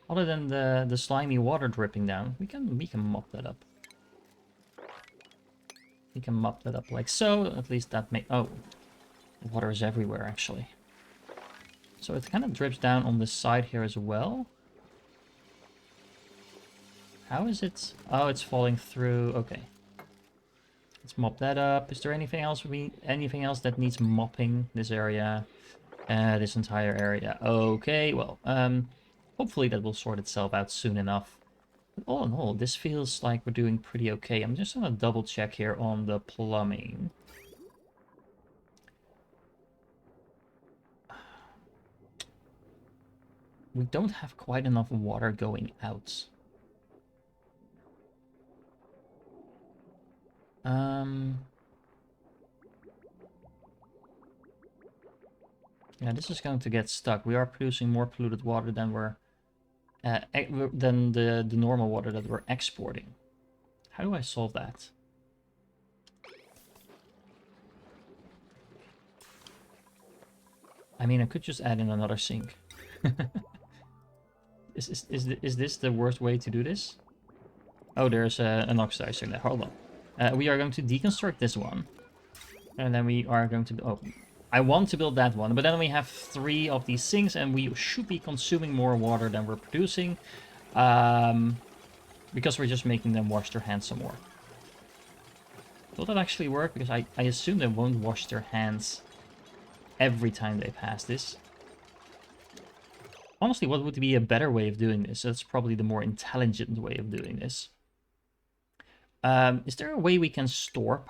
other than the slimy water dripping down, we can mop that up. We can mop that up like so. At least that may... oh, water is everywhere, actually. So it kind of drips down on this side here as well. How is it? Oh, it's falling through. Okay. Let's mop that up. Is there anything else that needs mopping? This area, this entire area. Okay, well, hopefully that will sort itself out soon enough. But all in all, this feels like we're doing pretty okay. I'm just gonna double check here on the plumbing. We don't have quite enough water going out. Yeah, this is going to get stuck. We are producing more polluted water than we're than the normal water that we're exporting. How do I solve that? I mean, I could just add in another sink. Is this the worst way to do this? Oh, there's an oxidizer there. Hold on. We are going to deconstruct this one. And then we are going to... Oh, I want to build that one. But then we have 3 of these sinks. And we should be consuming more water than we're producing. Because we're just making them wash their hands some more. Will that actually work? Because I assume they won't wash their hands every time they pass this. Honestly, what would be a better way of doing this? That's probably the more intelligent way of doing this. Is there a way we can store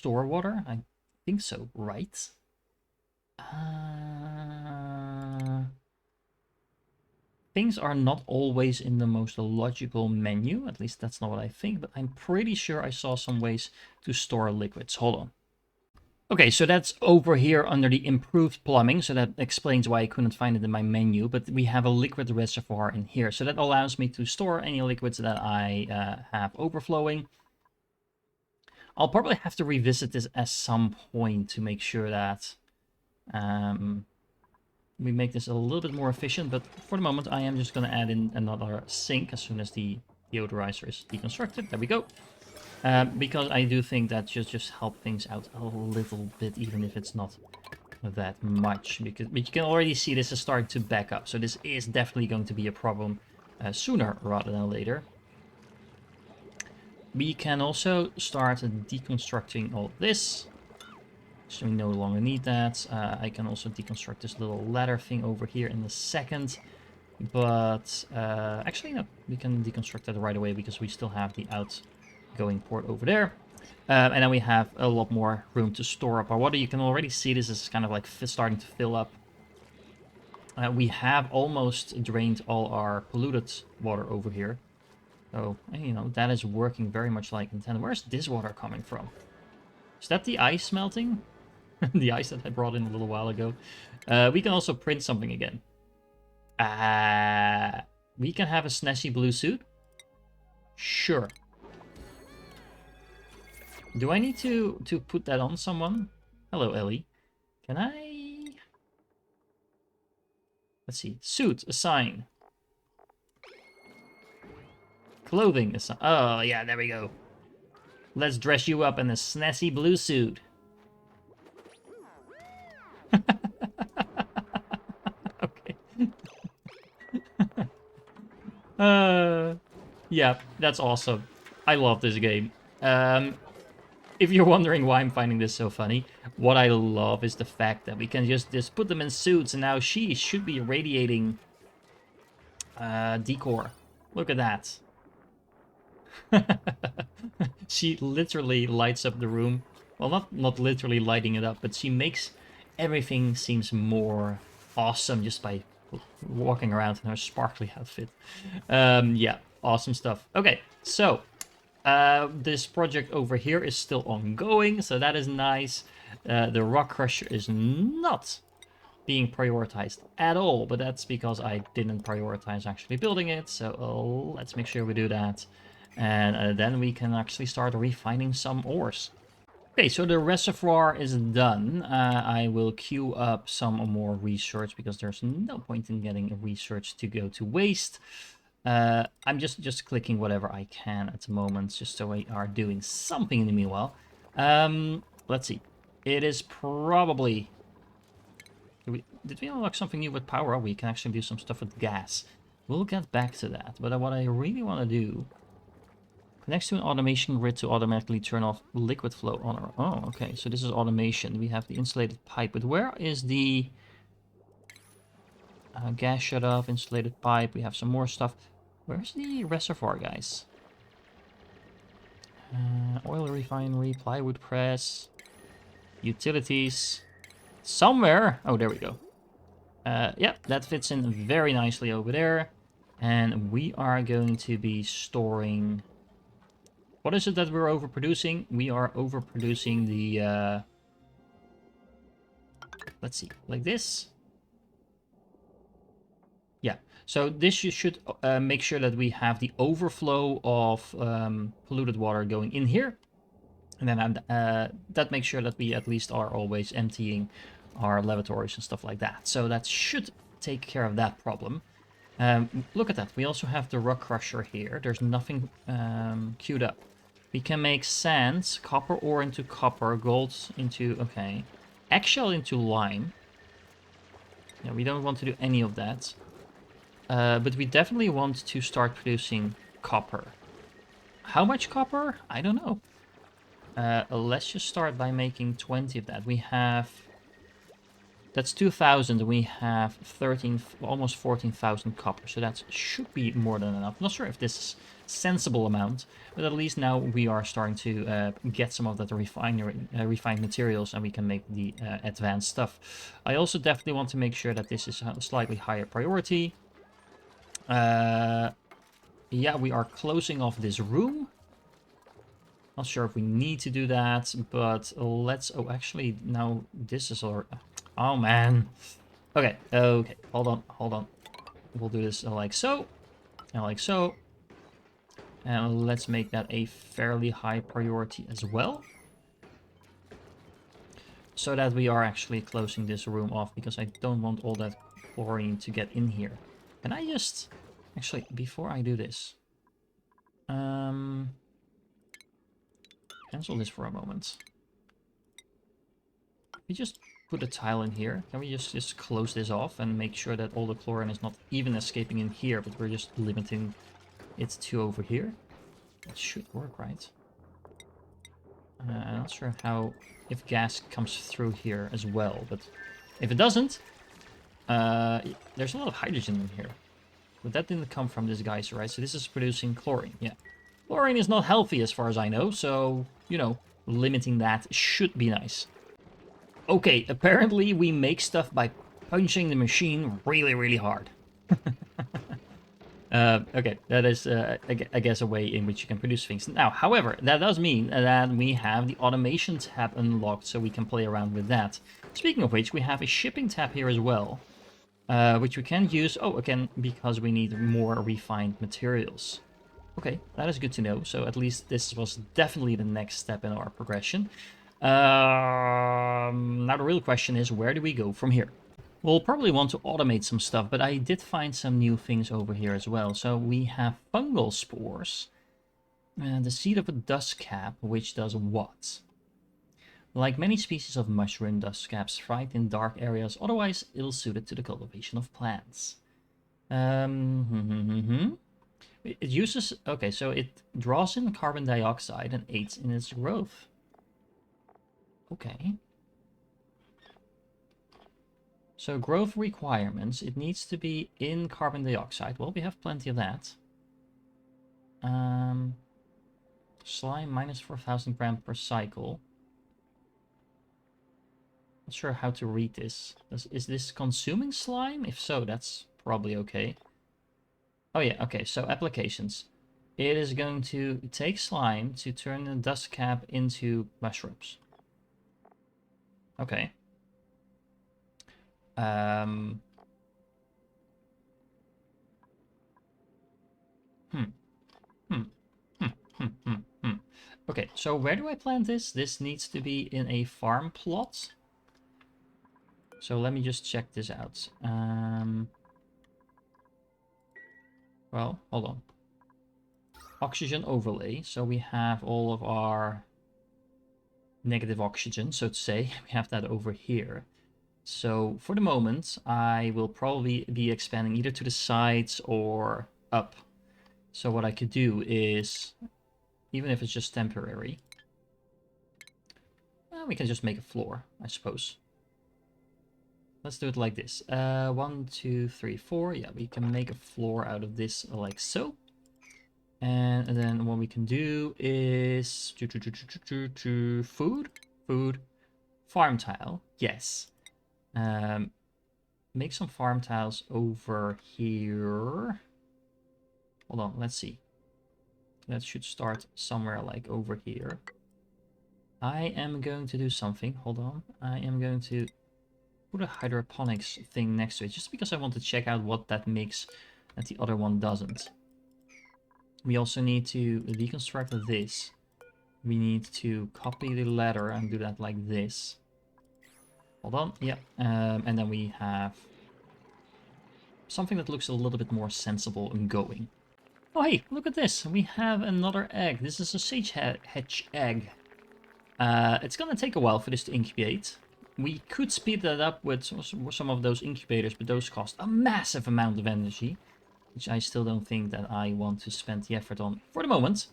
water? I think so, right? Things are not always in the most logical menu. At least that's not what I think, but I'm pretty sure I saw some ways to store liquids. Hold on. Okay, so that's over here under the improved plumbing, so that explains why I couldn't find it in my menu, but we have a liquid reservoir in here, so that allows me to store any liquids that I have overflowing. I'll probably have to revisit this at some point to make sure that we make this a little bit more efficient, but for the moment I am just going to add in another sink as soon as the deodorizer is deconstructed. There we go. Because I do think that just help things out a little bit, even if it's not that much. But you can already see this is starting to back up, so this is definitely going to be a problem sooner rather than later. We can also start deconstructing all this, so we no longer need that. I can also deconstruct this little ladder thing over here in a second. But actually, no, we can deconstruct that right away because we still have the outgoing port over there. And then we have a lot more room to store up our water. You can already see this is kind of like starting to fill up. We have almost drained all our polluted water over here. So, you know, that is working very much like intended. Where's this water coming from? Is that the ice melting? The ice that I brought in a little while ago. We can also print something again. We can have a snazzy blue suit? Sure. Do I need to put that on someone? Hello, Ellie. Can I... Let's see. Suit, assign. Clothing, assign. Oh, yeah, there we go. Let's dress you up in a snazzy blue suit. Okay. Yeah, that's awesome. I love this game. If you're wondering why I'm finding this so funny, what I love is the fact that we can just put them in suits, and now she should be radiating decor. Look at that. She literally lights up the room. Well, not literally lighting it up, but she makes everything seems more awesome just by walking around in her sparkly outfit. Yeah, awesome stuff. Okay, so this project over here is still ongoing, so that is nice. The rock crusher is not being prioritized at all, but that's because I didn't prioritize actually building it, so let's make sure we do that. And then we can actually start refining some ores. Okay, so the reservoir is done. I will queue up some more research because there's no point in getting research to go to waste. I'm just clicking whatever I can at the moment, just so we are doing something in the meanwhile. Let's see. It is probably... Did we unlock something new with power? We can actually do some stuff with gas. We'll get back to that. But what I really want to do... Connects to an automation grid to automatically turn off liquid flow on our... Oh, okay. So this is automation. We have the insulated pipe. But where is the... gas shut off, insulated pipe. We have some more stuff. Where's the reservoir, guys? Oil refinery, plywood press, utilities. Somewhere. Oh, there we go. Yeah, that fits in very nicely over there. And we are going to be storing... What is it that we're overproducing? We are overproducing the... Let's see, like this. Yeah, So this you should make sure that we have the overflow of polluted water going in here. And then that makes sure that we at least are always emptying our lavatories and stuff like that. So that should take care of that problem. Look at that. We also have the rock crusher here. There's nothing queued up. We can make sand, copper ore into copper, gold into, okay, eggshell into lime. Yeah, we don't want to do any of that. But we definitely want to start producing copper. How much copper? I don't know. Let's just start by making 20 of that. We have... That's 2,000. We have 13, almost 14,000 copper. So that should be more than enough. Not sure if this is a sensible amount, but at least now we are starting to get some of that refined materials, and we can make the advanced stuff. I also definitely want to make sure that this is a slightly higher priority. Yeah, we are closing off this room. Not sure if we need to do that, but let's... Oh, actually, now this is our... Oh, man. Okay, okay. Hold on. We'll do this like so. And like so. And let's make that a fairly high priority as well. So that we are actually closing this room off, because I don't want all that chlorine to get in here. Can I just... Actually, before I do this... Cancel this for a moment. We just put a tile in here. Can we just close this off and make sure that all the chlorine is not even escaping in here, but we're just limiting it to over here? That should work, right? I'm not sure how... if gas comes through here as well, but if it doesn't, there's a lot of hydrogen in here. But that didn't come from this geyser, right? So this is producing chlorine, yeah. Chlorine is not healthy as far as I know, so, you know, limiting that should be nice. Okay, apparently we make stuff by punching the machine really, really hard. Okay, that is, I guess, a way in which you can produce things. Now, however, that does mean that we have the automation tab unlocked, so we can play around with that. Speaking of which, we have a shipping tab here as well, which we can use, oh, again, because we need more refined materials. Okay, that is good to know. So at least this was definitely the next step in our progression. Now the real question is, where do we go from here? We'll probably want to automate some stuff, but I did find some new things over here as well. So we have fungal spores, and the seed of a dust cap, which does what? Like many species of mushroom, dust caps thrive in dark areas, otherwise ill-suited to the cultivation of plants. It uses... Okay, so it draws in carbon dioxide and aids in its growth. Okay. So growth requirements, it needs to be in carbon dioxide. Well, we have plenty of that. Slime minus 4,000 grams per cycle. Not sure how to read this. Is this consuming slime? If so, that's probably okay. Oh yeah, okay, so applications. It is going to take slime to turn the dust cap into mushrooms. Okay. Okay, so where do I plant this? This needs to be in a farm plot. So let me just check this out. Well, hold on. Oxygen overlay. So we have all of our negative oxygen, so to say. We have that over here. So for the moment, I will probably be expanding either to the sides or up. So what I could do is, even if it's just temporary, we can just make a floor, I suppose. Let's do it like this. 1, 2, 3, 4. Yeah, we can make a floor out of this like so. And then what we can do is food, farm tile. Yes. Make some farm tiles over here. Hold on, let's see. That should start somewhere like over here. I am going to do something. Hold on. I am going to put a hydroponics thing next to it, just because I want to check out what that makes that the other one doesn't. We also need to deconstruct this. We need to copy the ladder and do that like this. Hold on, yeah. And then we have something that looks a little bit more sensible and going. Oh hey, look at this. We have another egg. This is a sage hedge egg. It's gonna take a while for this to incubate. We could speed that up with some of those incubators, but those cost a massive amount of energy, which I still don't think that I want to spend the effort on for the moment.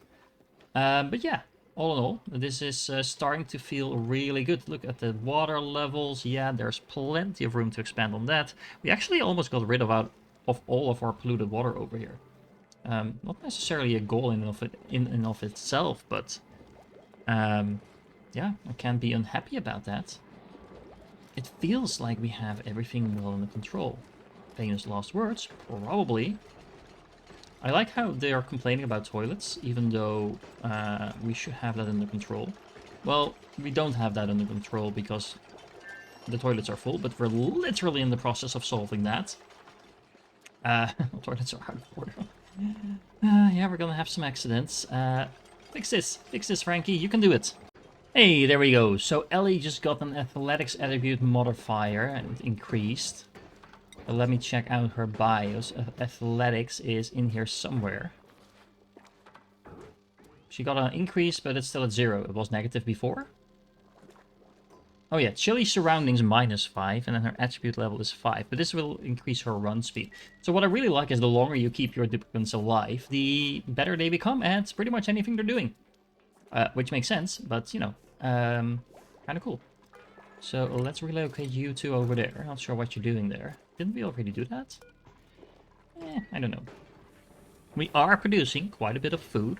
But yeah, all in all, this is starting to feel really good. Look at the water levels. Yeah, there's plenty of room to expand on that. We actually almost got rid of all of our polluted water over here. Not necessarily a goal in and of itself, but yeah, I can't be unhappy about that. It feels like we have everything well under control. Famous last words? Probably. I like how they are complaining about toilets, even though we should have that under control. Well, we don't have that under control because the toilets are full, but we're literally in the process of solving that. Toilets are out of order. Yeah, we're gonna have some accidents. Fix this, Frankie, you can do it. Hey, there we go. So Ellie just got an athletics attribute modifier and it increased. But let me check out her bios. Athletics is in here somewhere. She got an increase, but it's still at 0. It was negative before. Oh yeah, chilly surroundings -5, and then her attribute level is 5. But this will increase her run speed. So what I really like is the longer you keep your duplicants alive, the better they become at pretty much anything they're doing. Which makes sense, but you know, kind of cool. So let's relocate you two over there. Not sure what you're doing there. Didn't we already do that? I don't know. We are producing quite a bit of food.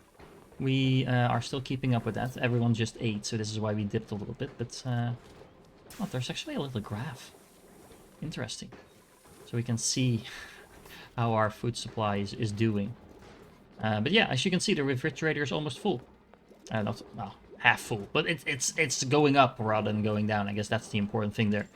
We are still keeping up with that. Everyone just ate, so this is why we dipped a little bit. But oh, there's actually a little graph. Interesting. So we can see how our food supply is doing. But yeah, as you can see, the refrigerator is almost full. Not well, half full, but it's going up rather than going down. I guess that's the important thing there.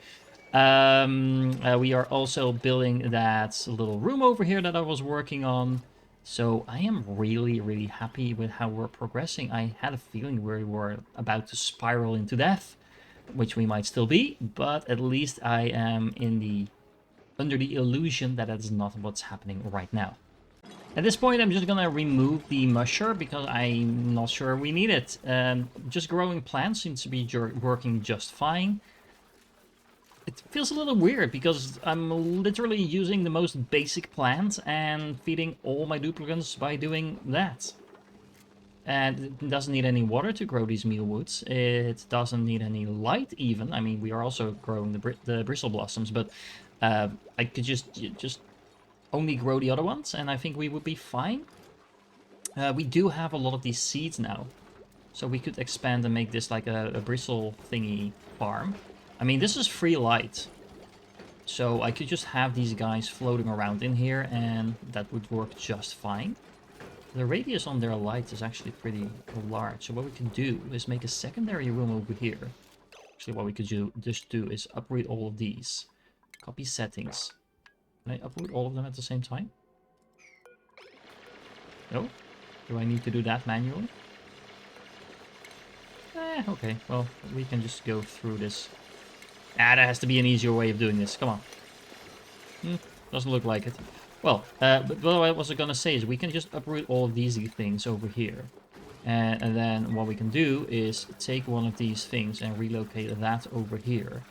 We are also building that little room over here that I was working on. So I am really happy with how we're progressing. I had a feeling we were about to spiral into death, which we might still be, but at least I am under the illusion that is not what's happening right now. At this point, I'm just gonna remove the musher because I'm not sure we need it. Just growing plants seems to be working just fine. It feels a little weird because I'm literally using the most basic plant and feeding all my duplicants by doing that. And it doesn't need any water to grow these mealwoods. It doesn't need any light even. I mean, we are also growing the bristle blossoms, but I could just only grow the other ones, and I think we would be fine. We do have a lot of these seeds now, so we could expand and make this like a bristle thingy farm. I mean, this is free light, so I could just have these guys floating around in here, and that would work just fine. The radius on their light is actually pretty large, so what we can do is make a secondary room over here. Actually, what we could just do is uproot all of these. Copy settings. Can I uproot all of them at the same time? No? Do I need to do that manually? Okay, well, we can just go through this. There has to be an easier way of doing this. Come on. Doesn't look like it. Well, but what I was gonna say is we can just uproot all of these things over here. And then what we can do is take one of these things and relocate that over here.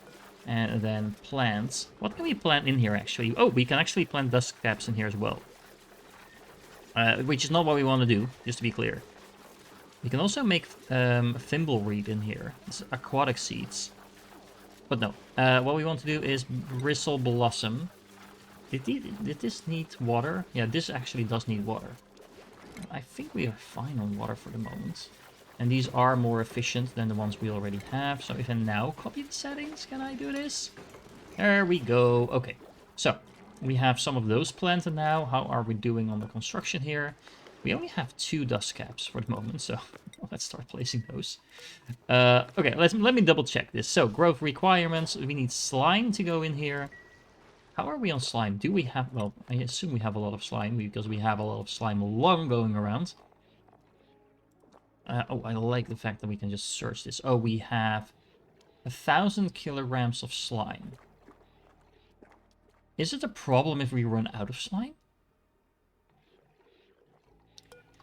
And then plant. What can we plant in here, actually? Oh, we can actually plant dust caps in here as well. Which is not what we want to do, just to be clear. We can also make thimbleweed in here. It's aquatic seeds. But no. What we want to do is bristle blossom. Did this need water? Yeah, this actually does need water. I think we are fine on water for the moment. And these are more efficient than the ones we already have. So if I now copy the settings, can I do this? There we go. Okay, so we have some of those planted now. How are we doing on the construction here? We only have 2 dust caps for the moment, so let's start placing those. Okay, let me double check this. So growth requirements, we need slime to go in here. How are we on slime? Do we have... Well, I assume we have a lot of slime, because we have a lot of slime long going around. Oh, I like the fact that we can just search this. Oh, we have 1,000 kilograms of slime. Is it a problem if we run out of slime?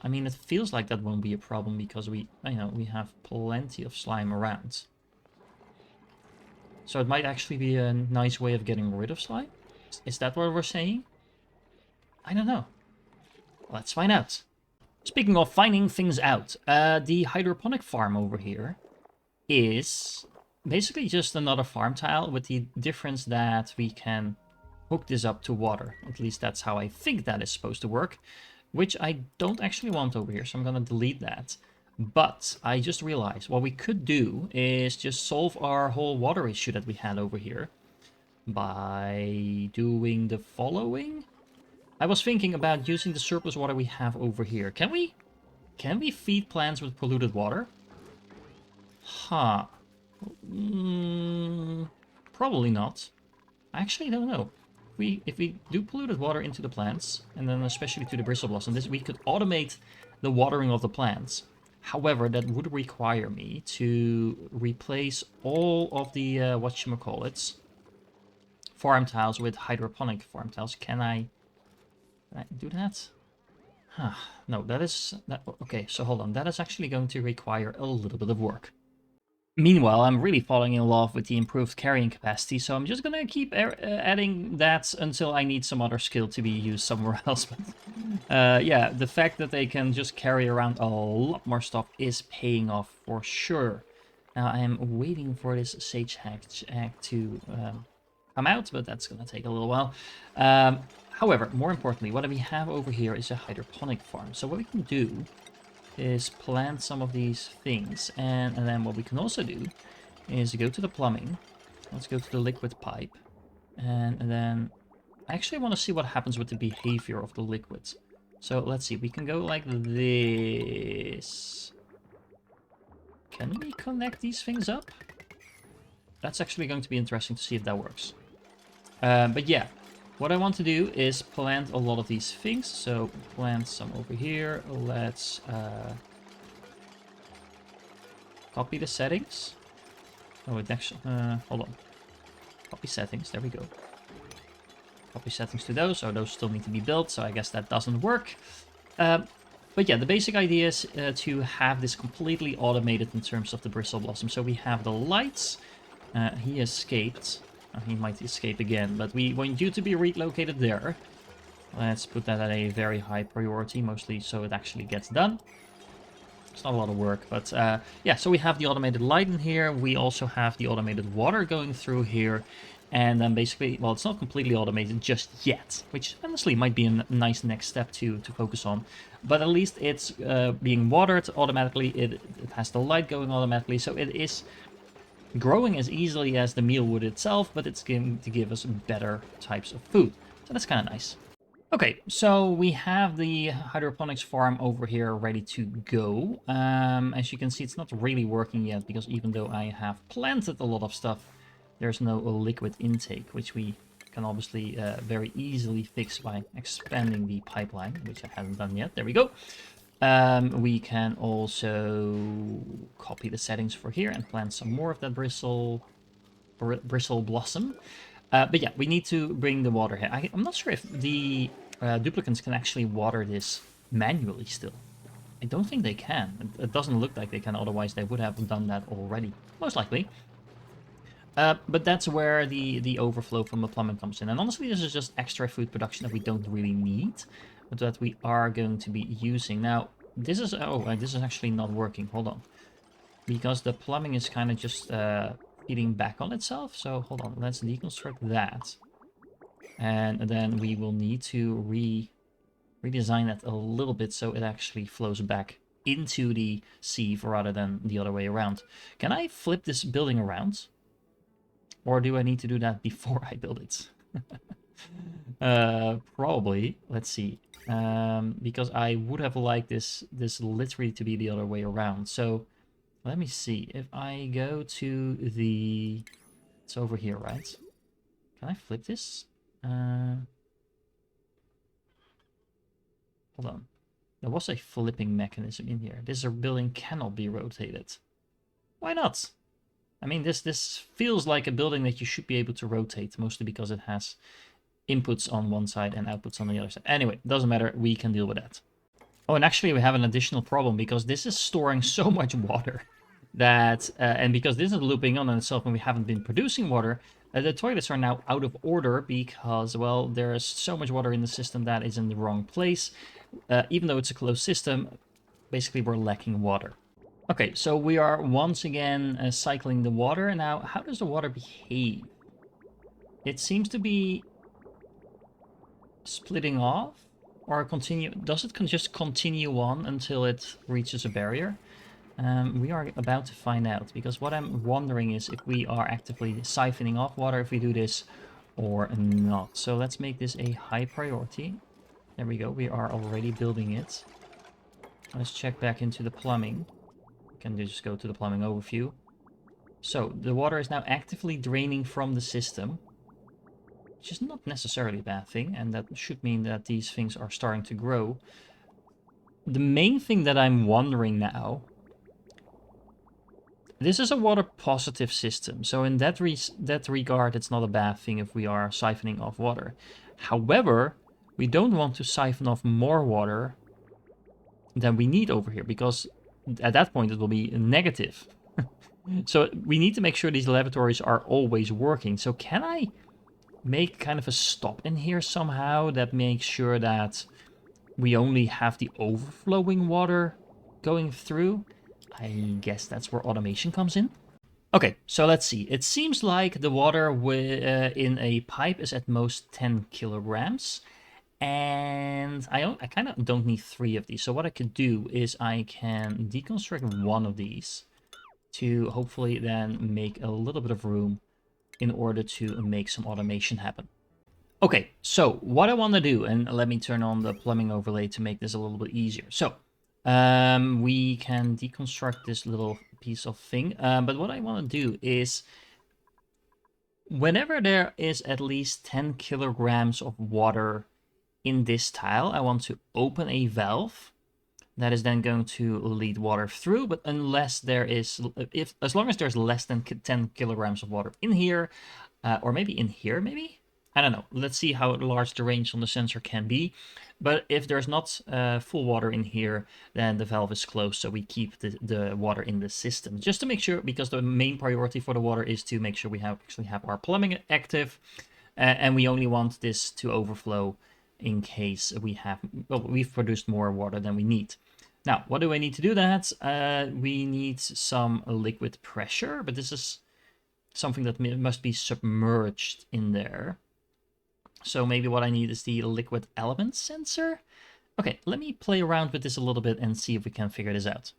I mean, it feels like that won't be a problem because we have plenty of slime around. So it might actually be a nice way of getting rid of slime? Is that what we're saying? I don't know. Let's find out. Speaking of finding things out, the hydroponic farm over here is basically just another farm tile with the difference that we can hook this up to water. At least that's how I think that is supposed to work, which I don't actually want over here, so I'm going to delete that. But I just realized what we could do is just solve our whole water issue that we had over here by doing the following. I was thinking about using the surplus water we have over here. Can we feed plants with polluted water? Huh. Probably not. I actually don't know. If we do polluted water into the plants, and then especially to the bristle blossom, we could automate the watering of the plants. However, that would require me to replace all of the whatchamacallits farm tiles with hydroponic farm tiles. Can I do that? Huh. No, okay, so hold on. That is actually going to require a little bit of work. Meanwhile, I'm really falling in love with the improved carrying capacity, so I'm just gonna keep adding that until I need some other skill to be used somewhere else. But yeah, the fact that they can just carry around a lot more stuff is paying off for sure. Now, I am waiting for this sage hack to come out, but that's gonna take a little while. However, more importantly, what we have over here is a hydroponic farm. So what we can do is plant some of these things, and then what we can also do is go to the plumbing. Let's go to the liquid pipe, and then I actually want to see what happens with the behavior of the liquids. So let's see, we can go like this. Can we connect these things up? That's actually going to be interesting to see if that works. But yeah, what I want to do is plant a lot of these things. So plant some over here. Let's copy the settings. Oh, it actually, hold on. Copy settings, there we go. Copy settings to those. Oh, those still need to be built, so I guess that doesn't work. But yeah, the basic idea is to have this completely automated in terms of the bristle blossom. So we have the lights. He escaped. He might escape again, but we want you to be relocated there. Let's put that at a very high priority, mostly so it actually gets done. It's not a lot of work, but yeah, so we have the automated light in here. We also have the automated water going through here. And then basically, well, it's not completely automated just yet, which honestly might be a nice next step to focus on. But at least it's being watered automatically. It has the light going automatically, so it is growing as easily as the meal would itself, but it's going to give us better types of food. So that's kind of nice. Okay, so we have the hydroponics farm over here ready to go. As you can see, it's not really working yet, because even though I have planted a lot of stuff, there's no liquid intake, which we can obviously very easily fix by expanding the pipeline, which I haven't done yet. There we go. We can also copy the settings for here and plant some more of that bristle blossom. But yeah, we need to bring the water here. I'm not sure if the duplicants can actually water this manually still. I don't think they can. It doesn't look like they can, otherwise they would have done that already. Most likely. But that's where the overflow from the plumbing comes in. And honestly, this is just extra food production that we don't really need, but that we are going to be using. Now, this is... Oh, this is actually not working. Hold on. Because the plumbing is kind of just feeding back on itself. So, hold on. Let's deconstruct that. And then we will need to redesign that a little bit so it actually flows back into the sieve rather than the other way around. Can I flip this building around? Or do I need to do that before I build it? Probably. Let's see. Because I would have liked this literally to be the other way around. So let me see. If I go to the... It's over here, right? Can I flip this? Hold on. There was a flipping mechanism in here. This building cannot be rotated. Why not? I mean, this feels like a building that you should be able to rotate, mostly because it has inputs on one side and outputs on the other side. Anyway, doesn't matter. We can deal with that. Oh, and actually we have an additional problem because this is storing so much water that, and because this is looping on itself and we haven't been producing water, the toilets are now out of order because, well, there is so much water in the system that is in the wrong place. Even though it's a closed system, basically we're lacking water. Okay, so we are once again cycling the water. Now, how does the water behave? It seems to be splitting off or continue. Does it just continue on until it reaches a barrier? We are about to find out, because what I'm wondering is if we are actively siphoning off water if we do this or not. So let's make this a high priority. There we go, we are already building it. Let's check back into the plumbing. We can just go to the plumbing overview. So the water is now actively draining from the system, which is not necessarily a bad thing, and that should mean that these things are starting to grow. The main thing that I'm wondering now, this is a water positive system, so in that regard it's not a bad thing if we are siphoning off water. However, we don't want to siphon off more water than we need over here, because at that point it will be negative. So we need to make sure these lavatories are always working. So can I make kind of a stop in here somehow that makes sure that we only have the overflowing water going through? I guess that's where automation comes in. Okay, so let's see. It seems like the water in a pipe is at most 10 kilograms. And I kind of don't need 3 of these. So what I could do is I can deconstruct 1 of these to hopefully then make a little bit of room in order to make some automation happen. Okay, so what I want to do, and let me turn on the plumbing overlay to make this a little bit easier. So we can deconstruct this little piece of thing, but what I want to do is whenever there is at least 10 kilograms of water in this tile, I want to open a valve that is then going to lead water through, but unless there is, as long as there's less than 10 kilograms of water in here, or maybe in here, maybe? I don't know. Let's see how large the range on the sensor can be. But if there's not full water in here, then the valve is closed, so we keep the water in the system. Just to make sure, because the main priority for the water is to make sure we actually have our plumbing active, and we only want this to overflow in case we've produced more water than we need. Now, what do I need to do that? We need some liquid pressure, but this is something that must be submerged in there. So maybe what I need is the liquid element sensor. Okay, let me play around with this a little bit and see if we can figure this out.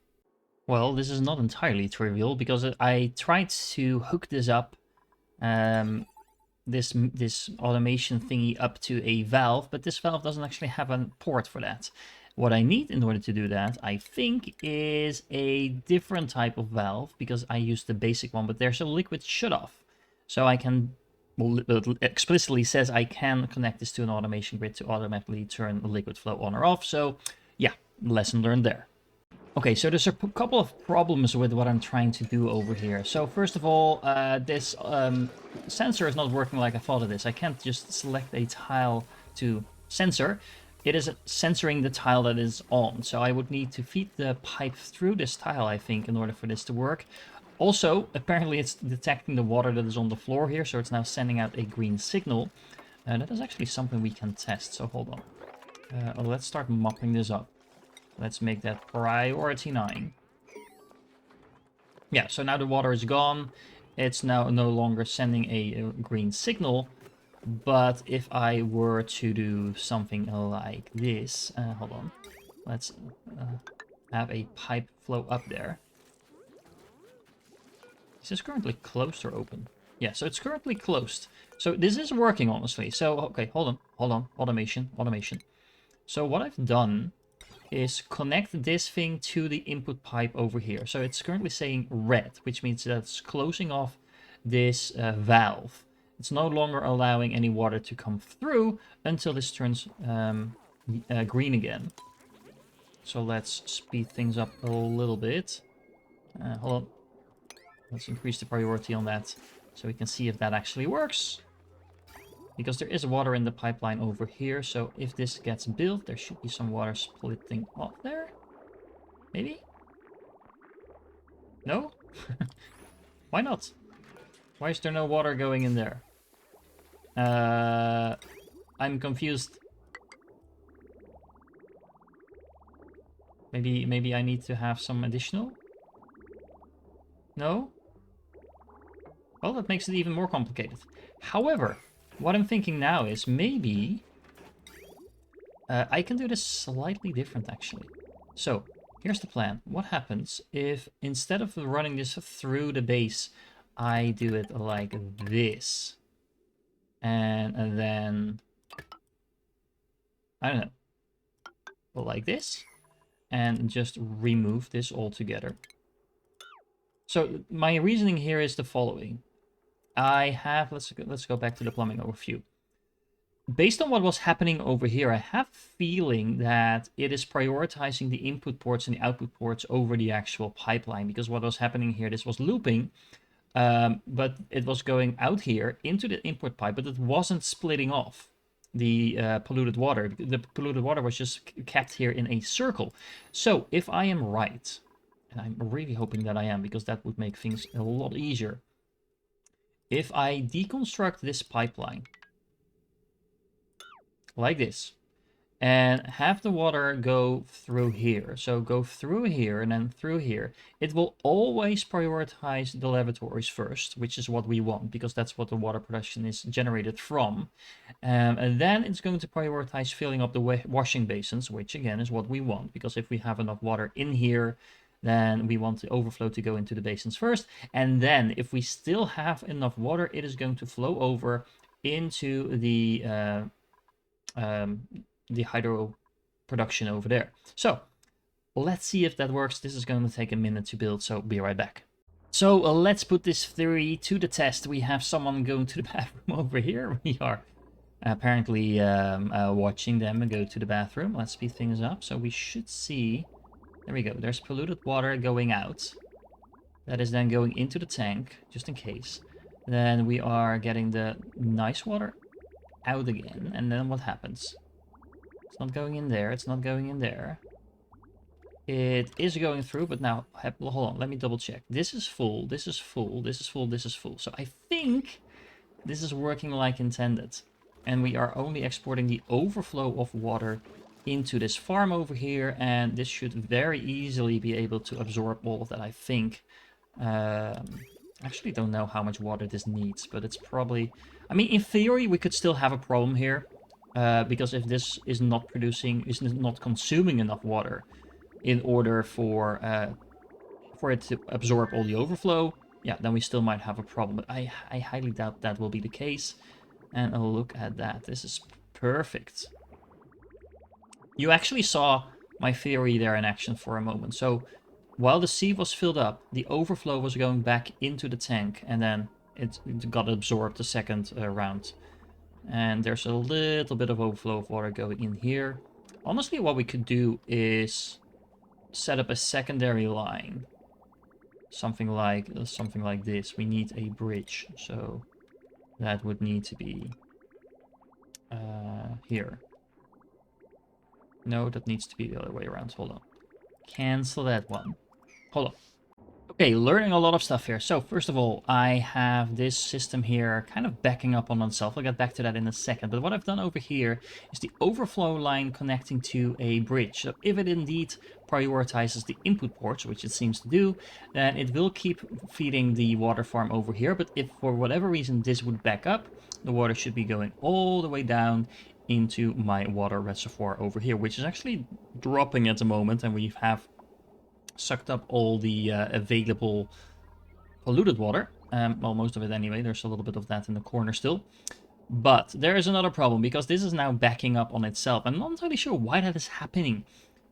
Well, this is not entirely trivial, because I tried to hook this up, this automation thingy up to a valve, but this valve doesn't actually have a port for that. What I need in order to do that, I think, is a different type of valve, because I used the basic one, but there's a liquid shutoff. So I can, well, it explicitly says I can connect this to an automation grid to automatically turn the liquid flow on or off. So yeah, lesson learned there. Okay, so there's a couple of problems with what I'm trying to do over here. So first of all, this sensor is not working like I thought it is. I can't just select a tile to sensor. It is censoring the tile that is on. So I would need to feed the pipe through this tile, I think, in order for this to work. Also, apparently it's detecting the water that is on the floor here, so it's now sending out a green signal. That is actually something we can test, so hold on. Let's start mopping this up. Let's make that priority 9. Yeah, so now the water is gone. It's now no longer sending a green signal. But if I were to do something like this, hold on. Let's have a pipe flow up there. Is this currently closed or open? Yeah, so it's currently closed. So this is working, honestly. So, okay, hold on. Automation. So what I've done is connect this thing to the input pipe over here. So it's currently saying red, which means that it's closing off this valve. It's no longer allowing any water to come through until this turns green again. So let's speed things up a little bit. Hold on. Let's increase the priority on that so we can see if that actually works. Because there is water in the pipeline over here, so if this gets built, there should be some water splitting off there. Maybe? No? Why not? Why is there no water going in there? I'm confused. Maybe I need to have some additional? No? Well, that makes it even more complicated. However, what I'm thinking now is maybe I can do this slightly different, actually. So, here's the plan. What happens if instead of running this through the base, I do it like this? And then, I don't know, like this? And just remove this altogether. So, my reasoning here is the following. I have, let's go back to the plumbing overview. Based on what was happening over here, I have a feeling that it is prioritizing the input ports and the output ports over the actual pipeline. Because what was happening here, this was looping, but it was going out here into the input pipe, but it wasn't splitting off the polluted water. The polluted water was just kept here in a circle. So if I am right, and I'm really hoping that I am, because that would make things a lot easier. If I deconstruct this pipeline, like this, and have the water go through here. So go through here and then through here. It will always prioritize the lavatories first, which is what we want, because that's what the water production is generated from. And then it's going to prioritize filling up the washing basins, which again is what we want, because if we have enough water in here, then we want the overflow to go into the basins first. And then if we still have enough water, it is going to flow over into the hydro production over there. So let's see if that works. This is going to take a minute to build, so be right back. So let's put this theory to the test. We have someone going to the bathroom over here. We are apparently watching them go to the bathroom. Let's speed things up. So we should see, there we go, there's polluted water going out. That is then going into the tank, just in case. Then we are getting the nice water out again, and then what happens? It's not going in there, it's not going in there. It is going through, but now, hold on, let me double check. This is full, this is full, this is full, this is full. So I think this is working like intended. And we are only exporting the overflow of water into this farm over here, and this should very easily be able to absorb all of that, I think. Actually don't know how much water this needs, but it's probably... I mean, in theory, we could still have a problem here, because if this is not producing, is not consuming enough water in order for it to absorb all the overflow, yeah, then we still might have a problem. But I highly doubt that will be the case. And a look at that. This is perfect. You actually saw my theory there in action for a moment. So while the sieve was filled up, the overflow was going back into the tank, and then it got absorbed the second round. And there's a little bit of overflow of water going in here. Honestly, what we could do is set up a secondary line. Something like this. We need a bridge, so that would need to be here. No, that needs to be the other way around. Hold on. Cancel that one. Hold on. Okay, learning a lot of stuff here. So, first of all, I have this system here kind of backing up on itself. I'll get back to that in a second. But what I've done over here is the overflow line connecting to a bridge. So, if it indeed prioritizes the input ports, which it seems to do, then it will keep feeding the water farm over here. But if for whatever reason this would back up, the water should be going all the way down into my water reservoir over here, which is actually dropping at the moment, and we have sucked up all the available polluted water. Well, most of it anyway. There's a little bit of that in the corner still. But there is another problem, because this is now backing up on itself. I'm not entirely sure why that is happening.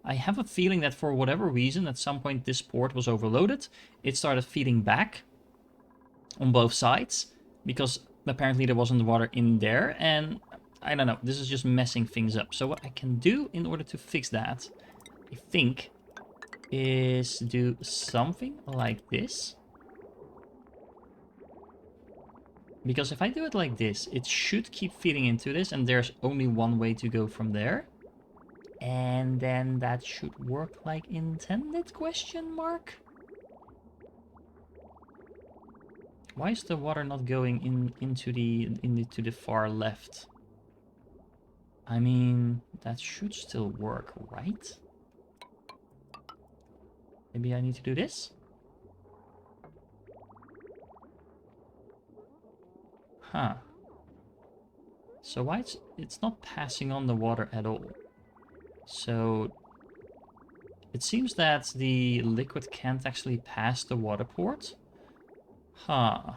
I have a feeling that for whatever reason, at some point this port was overloaded. It started feeding back on both sides, because apparently there wasn't water in there, and I don't know, this is just messing things up. So what I can do in order to fix that, I think, is do something like this. Because if I do it like this, it should keep feeding into this, and there's only one way to go from there. And then that should work like intended, question mark? Why is the water not going into the far left? I mean, that should still work, right? Maybe I need to do this? Huh. So why it's not passing on the water at all. So it seems that the liquid can't actually pass the water port. Huh.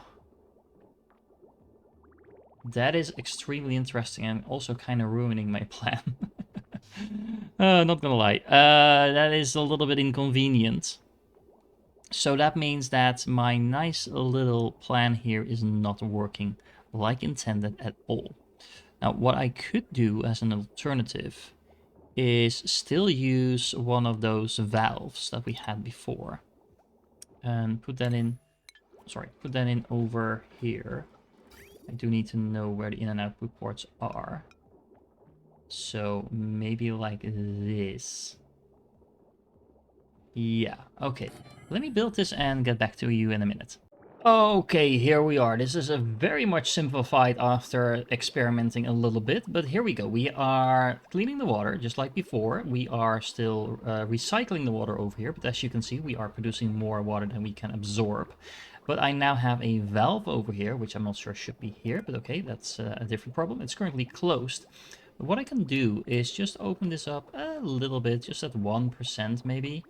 That is extremely interesting and also kind of ruining my plan. Not gonna lie. That is a little bit inconvenient. So that means that my nice little plan here is not working like intended at all. Now, what I could do as an alternative is still use one of those valves that we had before. And put that in over here. I do need to know where the in and output ports are. So maybe like this. Yeah, okay. Let me build this and get back to you in a minute. Okay, here we are. This is a very much simplified after experimenting a little bit, but here we go. We are cleaning the water just like before. We are still recycling the water over here, but as you can see, we are producing more water than we can absorb. But I now have a valve over here, which I'm not sure should be here, but okay, that's a different problem. It's currently closed. But what I can do is just open this up a little bit, just at 1% maybe,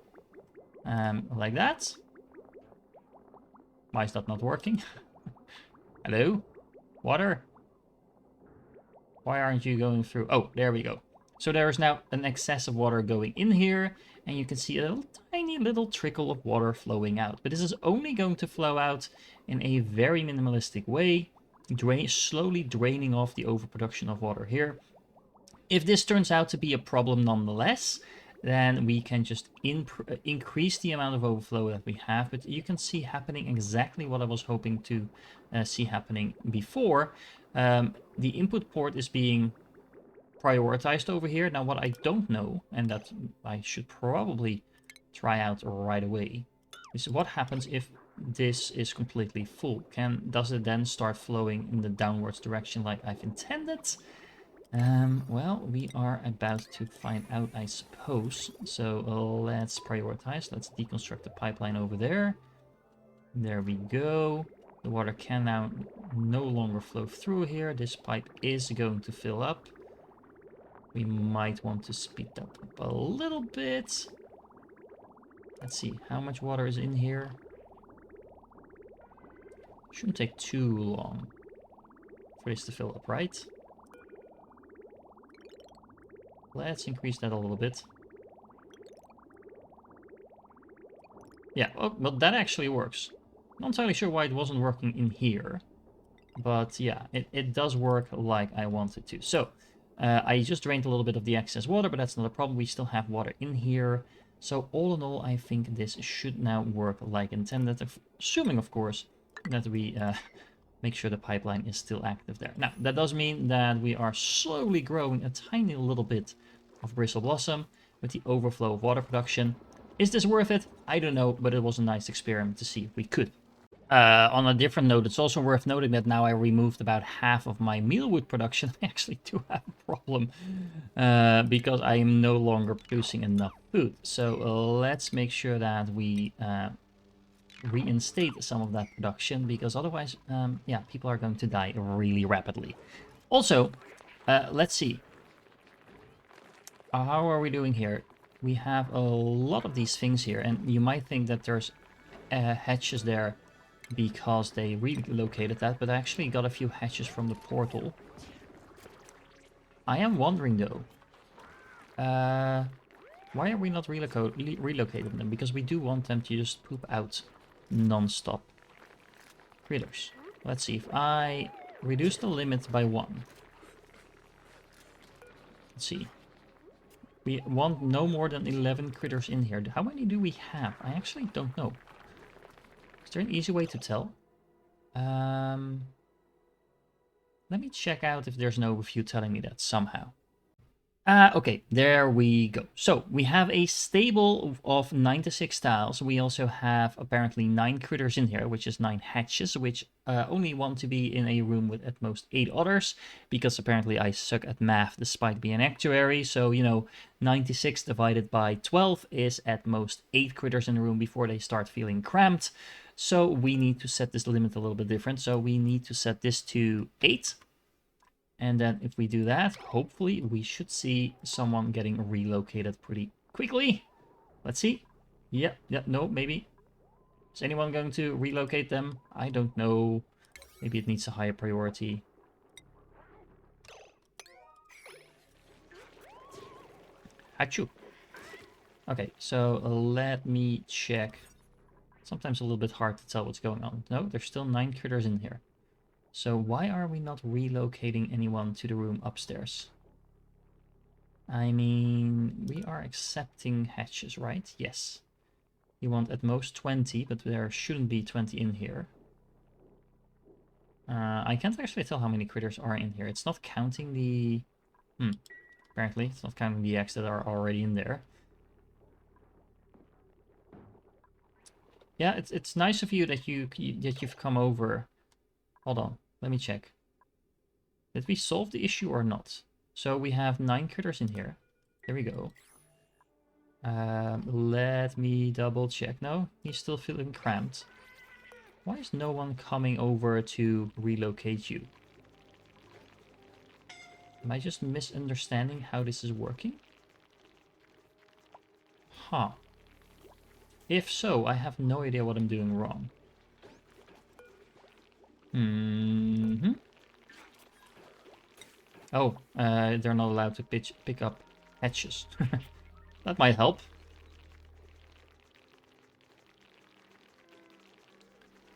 like that. Why is that not working? Hello? Water? Why aren't you going through? Oh, there we go. So there is now an excess of water going in here, and you can see a little, tiny little trickle of water flowing out. But this is only going to flow out in a very minimalistic way, slowly draining off the overproduction of water here. If this turns out to be a problem nonetheless, then we can just increase the amount of overflow that we have. But you can see happening exactly what I was hoping to see happening before. The input port is being prioritized over here. Now, what I don't know, and that I should probably try out right away, is what happens if this is completely full. Does it then start flowing in the downwards direction like I've intended? Well, we are about to find out, I suppose. So let's prioritize. Let's deconstruct the pipeline over there. There we go. The water can now no longer flow through here. This pipe is going to fill up. We might want to speed that up a little bit. Let's see, how much water is in here? Shouldn't take too long for this to fill up, right? Let's increase that a little bit. Yeah, oh, well, that actually works. Not entirely sure why it wasn't working in here. But yeah, it does work like I want it to. So, I just drained a little bit of the excess water, but that's not a problem. We still have water in here. So all in all, I think this should now work like intended. Assuming, of course, that we make sure the pipeline is still active there. Now, that does mean that we are slowly growing a tiny little bit of bristle blossom with the overflow of water production. Is this worth it? I don't know, but it was a nice experiment to see if we could. On a different note, it's also worth noting that now I removed about half of my mealwood production. I actually do have a problem because I am no longer producing enough food. So let's make sure that we reinstate some of that production, because otherwise, yeah, people are going to die really rapidly. Also, let's see. How are we doing here? We have a lot of these things here, and you might think that there's hatches there because they relocated that, but I actually got a few hatches from the portal. I am wondering though, why are we not relocating them? Because we do want them to just poop out non-stop. Critters. Let's see if I Reduce the limit by 1. Let's see. We want no more than 11 critters in here. How many do we have? I actually don't know. Is there an easy way to tell? Let me check out if there's no review telling me that somehow. Okay, there we go. So we have a stable of 96 tiles. We also have apparently 9 critters in here, which is 9 hatches, which only want to be in a room with at most 8 others, because apparently I suck at math despite being an actuary. So, you know, 96 divided by 12 is at most 8 critters in a room before they start feeling cramped. So we need to set this limit a little bit different. So we need to set this to 8. And then if we do that, hopefully we should see someone getting relocated pretty quickly. Let's see. Yeah, no, maybe. Is anyone going to relocate them? I don't know. Maybe it needs a higher priority. Achoo. Okay, so let me check. Sometimes a little bit hard to tell what's going on. No, there's still 9 critters in here. So why are we not relocating anyone to the room upstairs? I mean, we are accepting hatches, right? Yes. You want at most 20, but there shouldn't be 20 in here. I can't actually tell how many critters are in here. It's not counting the... apparently, it's not counting the eggs that are already in there. Yeah, it's nice of you that you've come over. Hold on, let me check. Did we solve the issue or not? So we have 9 critters in here. There we go. Let me double check. No, he's still feeling cramped. Why is no one coming over to relocate you? Am I just misunderstanding how this is working? Huh. If so, I have no idea what I'm doing wrong. Oh, they're not allowed to pick up hatches. That might help.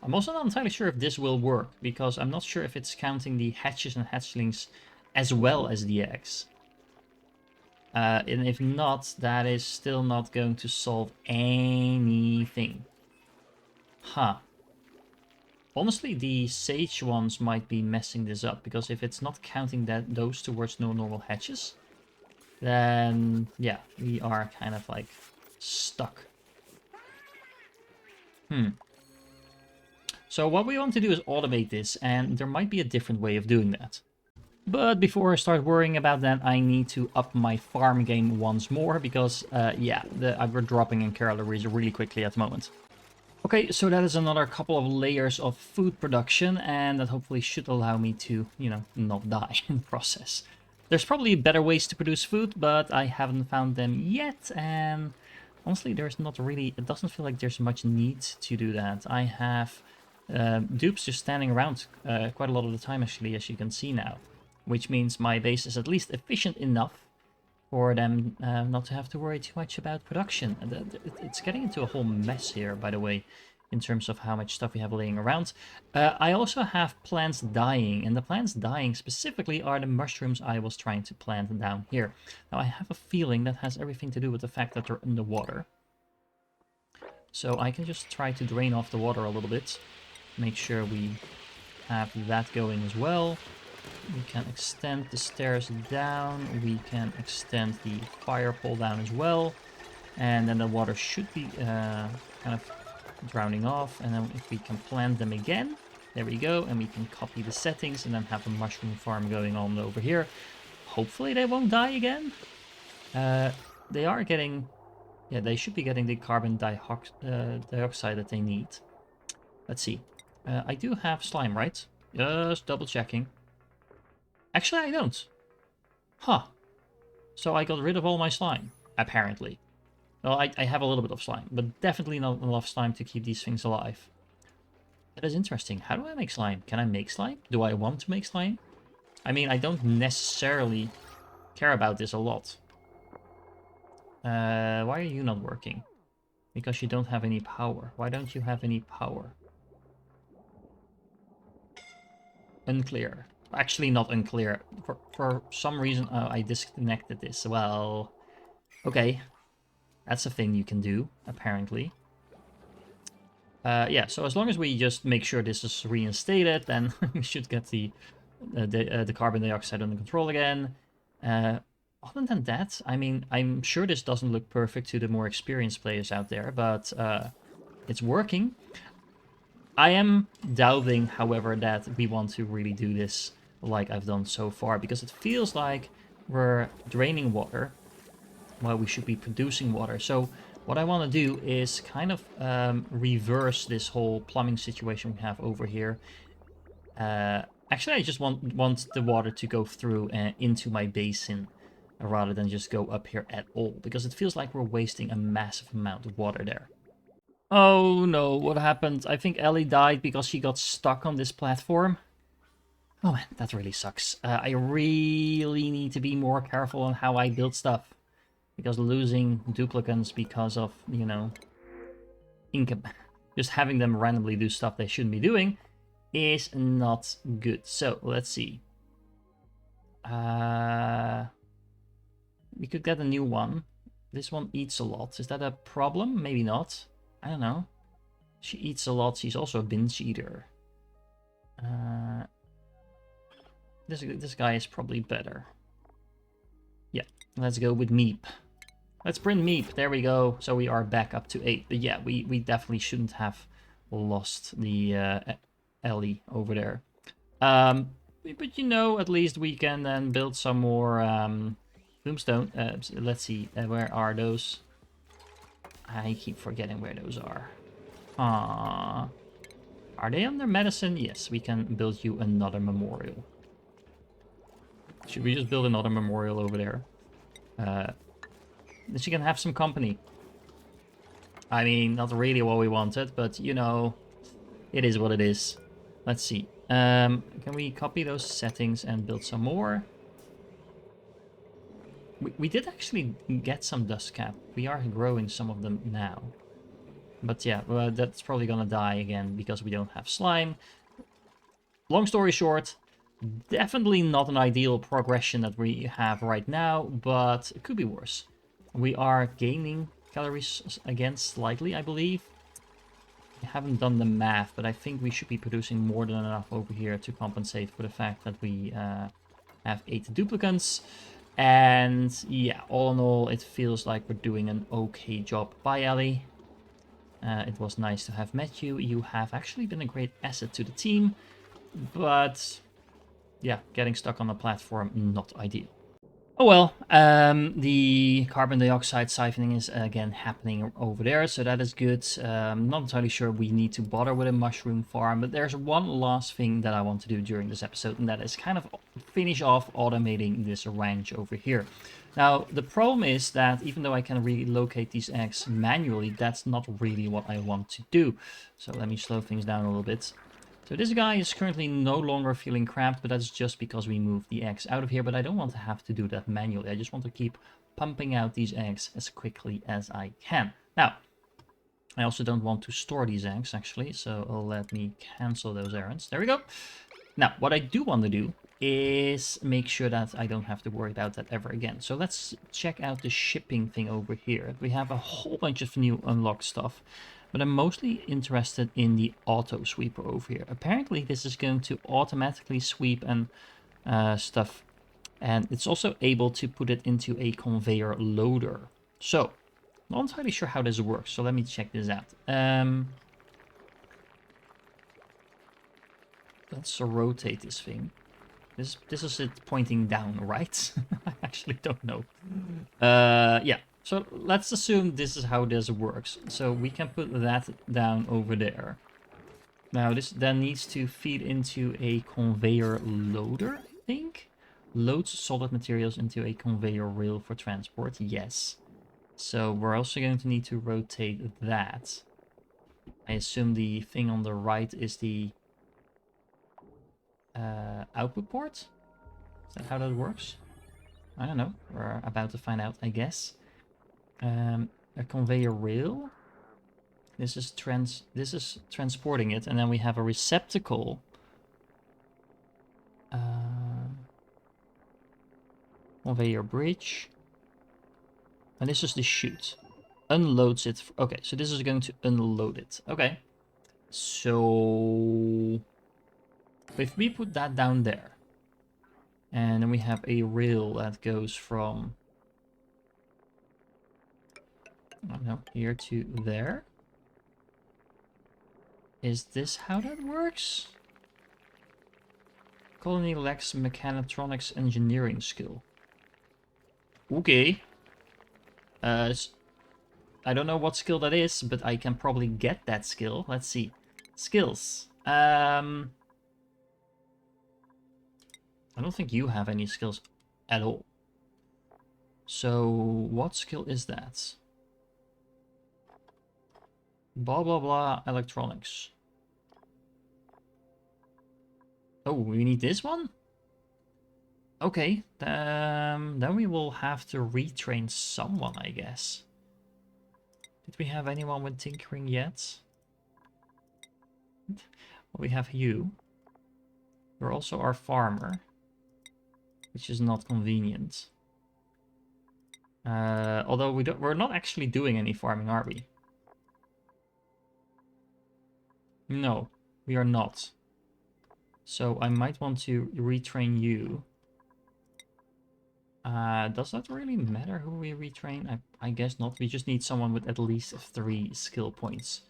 I'm also not entirely sure if this will work, because I'm not sure if it's counting the hatches and hatchlings as well as the eggs. And if not, that is still not going to solve anything. Huh. Honestly, the sage ones might be messing this up, because if it's not counting those towards no normal hatches, then yeah, we are kind of like stuck. So what we want to do is automate this, and there might be a different way of doing that. But before I start worrying about that, I need to up my farm game once more, because yeah, we're dropping in calories really quickly at the moment. Okay, so that is another couple of layers of food production, and that hopefully should allow me to, you know, not die in the process. There's probably better ways to produce food, but I haven't found them yet, and honestly, there's not really, it doesn't feel like there's much need to do that. I have dupes just standing around quite a lot of the time, actually, as you can see now, which means my base is at least efficient enough for them not to have to worry too much about production. It's getting into a whole mess here, by the way, in terms of how much stuff we have laying around. I also have plants dying, and the plants dying specifically are the mushrooms I was trying to plant down here. Now, I have a feeling that has everything to do with the fact that they're underwater. So I can just try to drain off the water a little bit, make sure we have that going as well. We can extend the stairs down. We can extend the fire pole down as well. And then the water should be kind of drowning off. And then if we can plant them again, there we go. And we can copy the settings and then have a mushroom farm going on over here. Hopefully they won't die again. They are getting... Yeah, they should be getting the carbon dioxide that they need. Let's see. I do have slime, right? Just double checking. Actually, I don't. Huh. So I got rid of all my slime, apparently. Well, I have a little bit of slime, but definitely not enough slime to keep these things alive. That is interesting. How do I make slime? Can I make slime? Do I want to make slime? I mean, I don't necessarily care about this a lot. Why are you not working? Because you don't have any power. Why don't you have any power? Unclear. Actually, not unclear. For some reason, I disconnected this. Well, okay. That's a thing you can do, apparently. Yeah, so as long as we just make sure this is reinstated, then we should get the carbon dioxide under control again. Other than that, I mean, I'm sure this doesn't look perfect to the more experienced players out there, but it's working. I am doubting, however, that we want to really do this like I've done so far, because it feels like we're draining water while we should be producing water. So what I want to do is kind of reverse this whole plumbing situation we have over here. Actually, I just want the water to go through into my basin rather than just go up here at all, because it feels like we're wasting a massive amount of water there. Oh no, what happened? I think Ellie died because she got stuck on this platform. Oh man, that really sucks. I really need to be more careful on how I build stuff, because losing duplicants because of, you know, just having them randomly do stuff they shouldn't be doing is not good. So let's see. We could get a new one. This one eats a lot. Is that a problem? Maybe not. I don't know. She eats a lot. She's also a binge eater. This guy is probably better. Yeah, let's go with Meep. Let's print Meep. There we go. So we are back up to 8. But yeah, we definitely shouldn't have lost the Ellie over there. But you know, at least we can then build some more Tombstone. Let's see, where are those? I keep forgetting where those are. Are they under medicine? Yes, we can build you another memorial. Should we just build another memorial over there? She can have some company. I mean, not really what we wanted, but you know, it is what it is. Let's see. Can we copy those settings and build some more? We did actually get some dust cap. We are growing some of them now. But yeah, well, that's probably gonna die again because we don't have slime. Long story short, definitely not an ideal progression that we have right now, but it could be worse. We are gaining calories again slightly, I believe. I haven't done the math, but I think we should be producing more than enough over here to compensate for the fact that we have 8 duplicants. And yeah, all in all, it feels like we're doing an okay job. Bye, Ellie. It was nice to have met you. You have actually been a great asset to the team, but yeah, getting stuck on the platform, not ideal. Oh well, the carbon dioxide siphoning is again happening over there, so that is good. Not entirely sure we need to bother with a mushroom farm, but there's one last thing that I want to do during this episode, and that is kind of finish off automating this ranch over here. Now, the problem is that even though I can relocate these eggs manually, that's not really what I want to do. So let me slow things down a little bit. So this guy is currently no longer feeling cramped, but that's just because we moved the eggs out of here. But I don't want to have to do that manually. I just want to keep pumping out these eggs as quickly as I can. Now, I also don't want to store these eggs, actually. So let me cancel those errands. There we go. Now, what I do want to do is make sure that I don't have to worry about that ever again. So let's check out the shipping thing over here. We have a whole bunch of new unlocked stuff. But I'm mostly interested in the auto sweeper over here. Apparently this is going to automatically sweep and stuff. And it's also able to put it into a conveyor loader. So, not entirely sure how this works. So let me check this out. Let's rotate this thing. This is it pointing down, right? I actually don't know. Yeah. So let's assume this is how this works. So we can put that down over there. Now this then needs to feed into a conveyor loader, I think. Loads solid materials into a conveyor rail for transport, yes. So we're also going to need to rotate that. I assume the thing on the right is the output port? Is that how that works? I don't know. We're about to find out, I guess. A conveyor rail. This is transporting it, and then we have a receptacle Conveyor bridge. And this is the chute. Unloads it. Okay, so this is going to unload it. Okay. So if we put that down there, and then we have a rail that goes from here to there. Is this how that works? Colony lacks mechatronics engineering skill. Okay. I don't know what skill that is, but I can probably get that skill. Let's see. Skills. I don't think you have any skills at all. So, what skill is that? Blah, blah, blah, electronics. Oh, we need this one? Okay, then we will have to retrain someone, I guess. Did we have anyone with tinkering yet? Well, we have you. You're also our farmer, which is not convenient. Although we're not actually doing any farming, are we? No, we are not. So I might want to retrain you. Does that really matter who we retrain? I guess not. We just need someone with at least 3 skill points.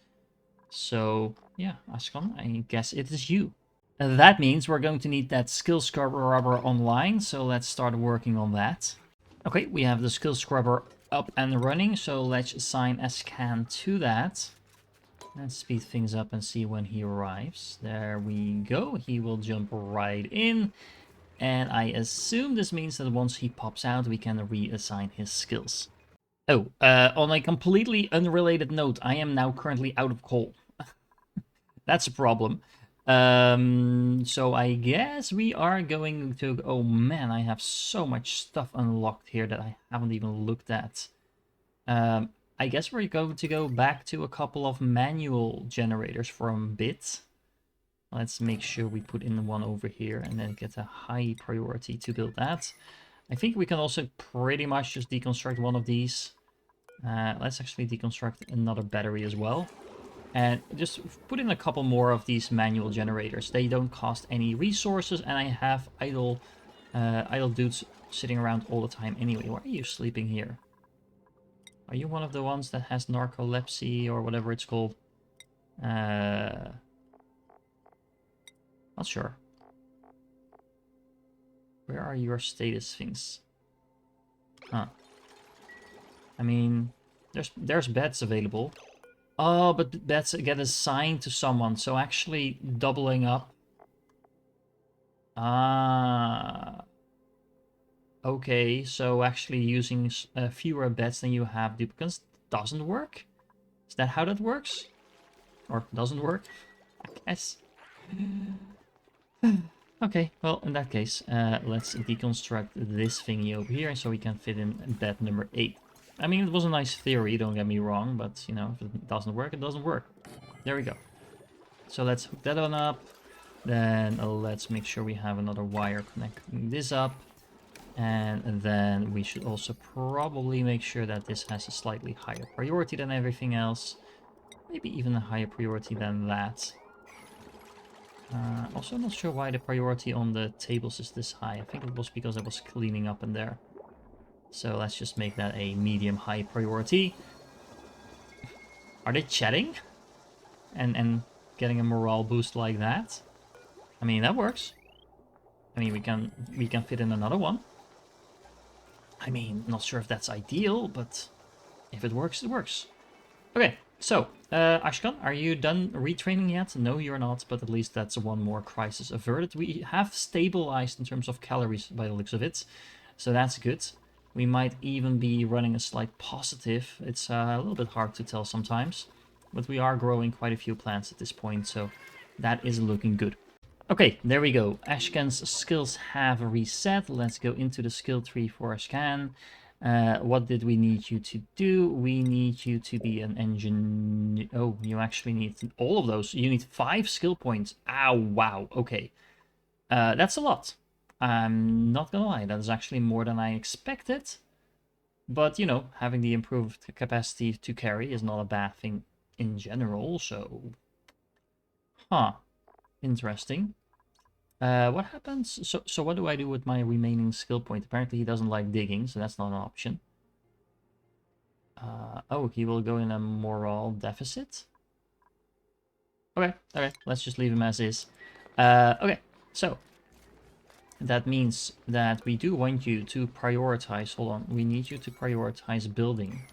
So, yeah, Ashkan, I guess it is you. That means we're going to need that skill scrubber online, so let's start working on that. Okay, we have the skill scrubber up and running, so let's assign a scan to that. Let's speed things up and see when he arrives. There we go, he will jump right in. And I assume this means that once he pops out, we can reassign his skills. Oh, on a completely unrelated note, I am now currently out of coal. That's a problem. So I guess we are going to... Oh man, I have so much stuff unlocked here that I haven't even looked at. I guess we're going to go back to a couple of manual generators for a bit. Let's make sure we put in one over here and then get a high priority to build that. I think we can also pretty much just deconstruct one of these. Let's actually deconstruct another battery as well. And just put in a couple more of these manual generators. They don't cost any resources, and I have idle dudes sitting around all the time anyway. Why are you sleeping here? Are you one of the ones that has narcolepsy or whatever it's called? Not sure. Where are your status things? Huh. I mean, there's beds available. Oh, but beds get assigned to someone, so actually doubling up. Ah. Okay, so actually using fewer beds than you have duplicates doesn't work? Is that how that works? Or doesn't work? I guess. Okay, well, in that case, let's deconstruct this thingy over here so we can fit in bed number 8. I mean, it was a nice theory, don't get me wrong, but, you know, if it doesn't work, it doesn't work. There we go. So let's hook that one up. Then let's make sure we have another wire connecting this up. And then we should also probably make sure that this has a slightly higher priority than everything else. Maybe even a higher priority than that. Also not sure why the priority on the tables is this high. I think it was because I was cleaning up in there. So let's just make that a medium-high priority. Are they chatting? And getting a morale boost like that? I mean, that works. I mean, we can fit in another one. I mean, not sure if that's ideal, but if it works, it works. Okay, so, Ashkan, are you done retraining yet? No, you're not, but at least that's one more crisis averted. We have stabilized in terms of calories by the looks of it, so that's good. We might even be running a slight positive. It's a little bit hard to tell sometimes, but we are growing quite a few plants at this point, so that is looking good. Okay, there we go. Ashkan's skills have reset. Let's go into the skill tree for Ashkan. What did we need you to do? We need you to be an engine. Oh, you actually need all of those. You need 5 skill points. Ow, wow. Okay. That's a lot. I'm not gonna lie, that is actually more than I expected. But, you know, having the improved capacity to carry is not a bad thing in general, so... Huh. Interesting. What happens? So what do I do with my remaining skill point? Apparently he doesn't like digging, so that's not an option. Oh, he will go in a moral deficit? Okay, let's just leave him as is. Okay, so that means that we do want you to prioritize. Hold on, we need you to prioritize building.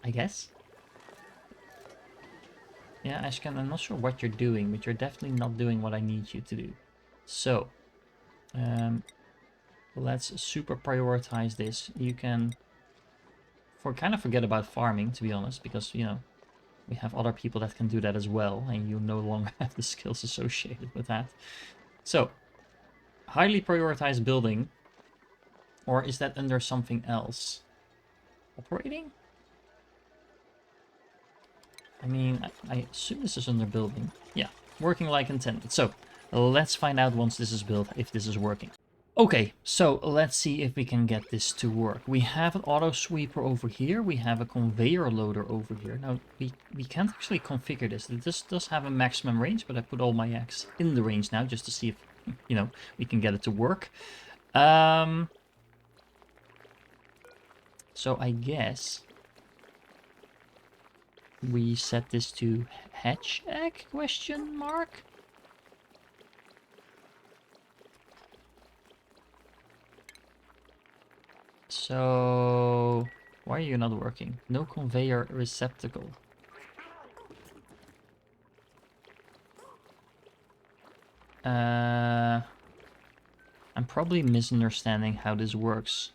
I guess? Yeah, Ashkan, I'm not sure what you're doing, but you're definitely not doing what I need you to do. So, let's super prioritize this. You can kind of forget about farming, to be honest, because, you know, we have other people that can do that as well, and you no longer have the skills associated with that. So, highly prioritized building, or is that under something else? Operating? I mean, I assume this is under building. Yeah, working like intended. So, let's find out once this is built if this is working. Okay, so let's see if we can get this to work. We have an auto sweeper over here. We have a conveyor loader over here. Now, we can't actually configure this. This does have a maximum range, but I put all my eggs in the range now just to see if, you know, we can get it to work. So I guess we set this to hatch egg, question mark? So, why are you not working? No conveyor receptacle. I'm probably misunderstanding how this works.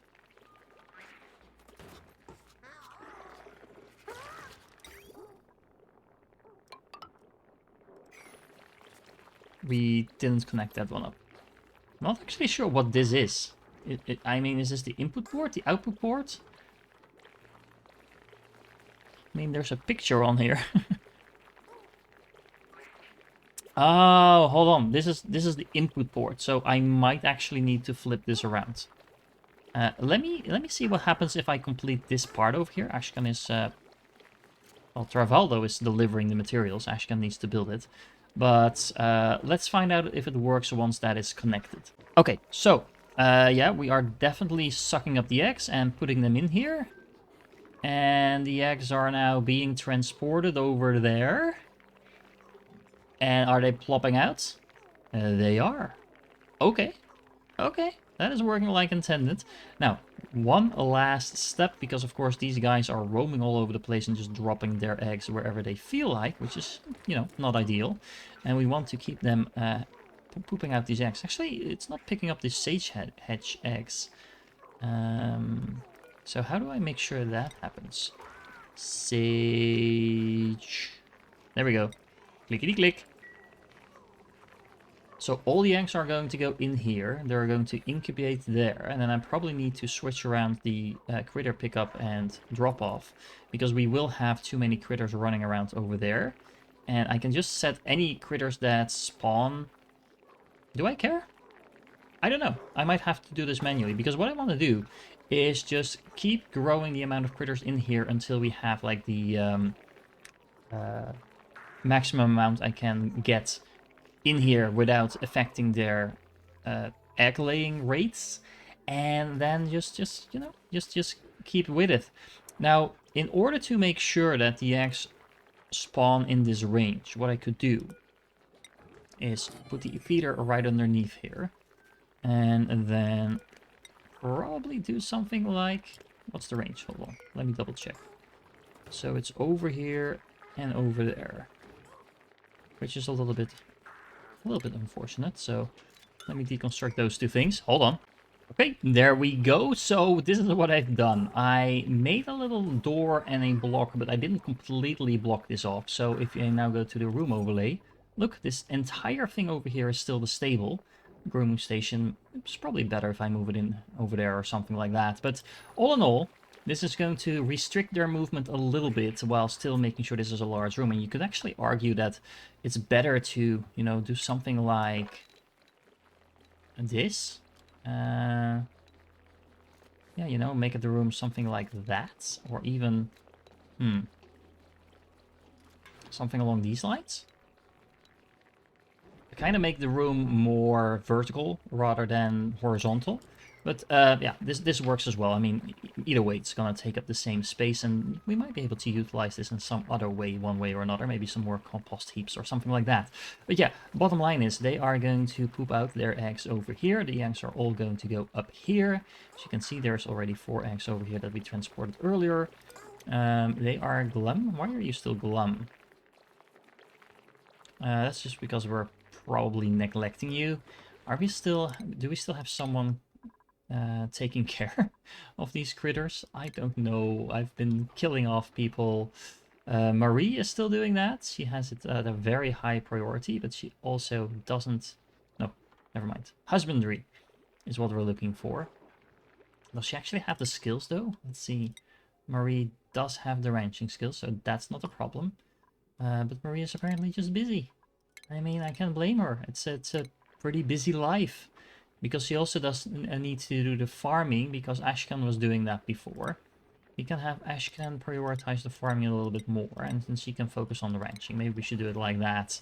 We didn't connect that one up. I'm not actually sure what this is. I mean, is this the input port, the output port? I mean, there's a picture on here. Oh, hold on. This is the input port, so I might actually need to flip this around. Let me see what happens if I complete this part over here. Ashkan is well, Travaldo is delivering the materials. Ashkan needs to build it. But let's find out if it works once that is connected. Okay, so yeah, we are definitely sucking up the eggs and putting them in here. And the eggs are now being transported over there. And are they plopping out? They are. Okay. Okay. That is working like intended. Now, one last step, because of course these guys are roaming all over the place and just dropping their eggs wherever they feel like, which is, you know, not ideal. And we want to keep them pooping out these eggs. Actually, it's not picking up the sage hedge eggs. So how do I make sure that happens? Sage. There we go. Clickety click. So all the eggs are going to go in here. They're going to incubate there. And then I probably need to switch around the critter pickup and drop off. Because we will have too many critters running around over there. And I can just set any critters that spawn. Do I care? I don't know. I might have to do this manually. Because what I want to do is just keep growing the amount of critters in here until we have like the maximum amount I can get in here without affecting their egg laying rates, and then just you know, just keep with it. Now, in order to make sure that the eggs spawn in this range, what I could do is put the feeder right underneath here, and then probably do something like, what's the range? Hold on, let me double check. So it's over here and over there, which is a little bit unfortunate. So let me deconstruct those two things. Hold on. Okay, there we go. So this is what I've done. I made a little door and a block, but I didn't completely block this off. So if you now go to the room overlay, look, this entire thing over here is still the stable. Grooming station. It's probably better if I move it in over there or something like that. But all in all, this is going to restrict their movement a little bit while still making sure this is a large room. And you could actually argue that it's better to, you know, do something like this. Yeah, you know, make the room something like that. Or even, something along these lines. Kind of make the room more vertical rather than horizontal. But yeah, this works as well. I mean, either way, it's going to take up the same space, and we might be able to utilize this in some other way, one way or another. Maybe some more compost heaps or something like that. But yeah, bottom line is they are going to poop out their eggs over here. The eggs are all going to go up here. As you can see, there's already 4 eggs over here that we transported earlier. They are glum. Why are you still glum? That's just because we're probably neglecting you. Do we still have someone taking care of these critters? I don't know. I've been killing off people. Marie is still doing that. She has it at a very high priority, but she also doesn't... No, never mind. Husbandry is what we're looking for. Does she actually have the skills, though? Let's see. Marie does have the ranching skills, so that's not a problem. But Marie is apparently just busy. I mean, I can't blame her. It's a pretty busy life. Because she also does need to do the farming, because Ashkan was doing that before. We can have Ashkan prioritize the farming a little bit more, and then she can focus on the ranching. Maybe we should do it like that.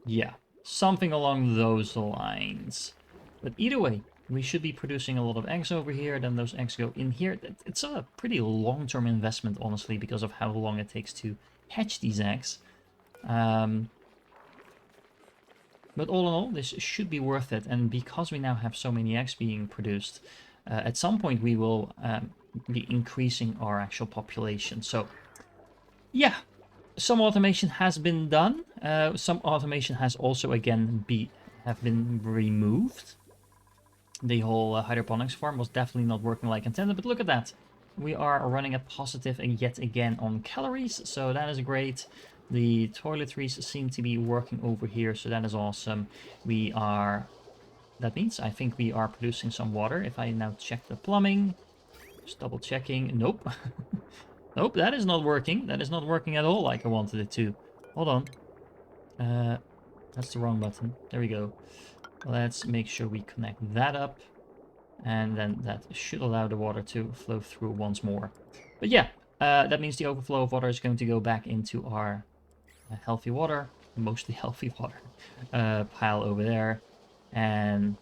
Yeah, something along those lines. But either way, we should be producing a lot of eggs over here, then those eggs go in here. It's a pretty long-term investment, honestly, because of how long it takes to hatch these eggs. But all in all, this should be worth it. And because we now have so many eggs being produced, at some point we will be increasing our actual population. So, yeah, some automation has been done. Some automation has also, again, have been removed. The whole hydroponics farm was definitely not working like intended. But look at that. We are running a positive yet again on calories. So that is great. The toiletries seem to be working over here, so that is awesome. That means I think we are producing some water. If I now check the plumbing, just double checking. Nope. Nope, that is not working. That is not working at all like I wanted it to. Hold on. That's the wrong button. There we go. Let's make sure we connect that up. And then that should allow the water to flow through once more. But yeah, that means the overflow of water is going to go back into our healthy water, mostly healthy water, pile over there. And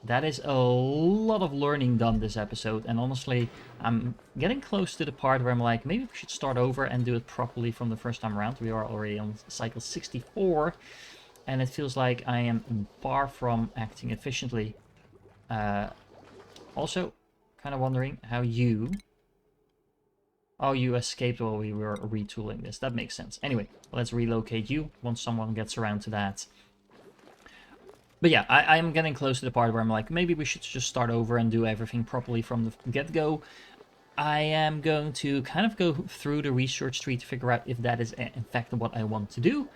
that is a lot of learning done this episode. And honestly, I'm getting close to the part where I'm like, maybe we should start over and do it properly from the first time around. We are already on cycle 64. And it feels like I am far from acting efficiently. Also, kind of wondering how you... Oh, you escaped while we were retooling this. That makes sense. Anyway, let's relocate you once someone gets around to that. But yeah, I'm getting close to the part where I'm like, maybe we should just start over and do everything properly from the get-go. I am going to kind of go through the research tree to figure out if that is in fact what I want to do.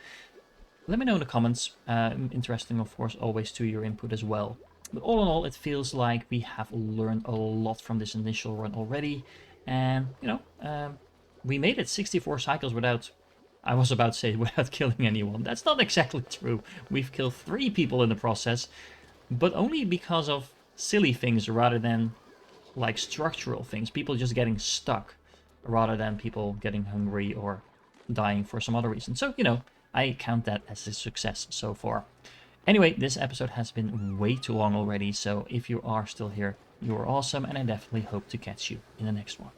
Let me know in the comments. Interesting, of course, always to your input as well. But all in all, it feels like we have learned a lot from this initial run already. And, you know, we made it 64 cycles without, I was about to say, without killing anyone. That's not exactly true. We've killed 3 people in the process, but only because of silly things rather than, like, structural things. People just getting stuck rather than people getting hungry or dying for some other reason. So, you know, I count that as a success so far. Anyway, this episode has been way too long already, so if you are still here, you are awesome, and I definitely hope to catch you in the next one.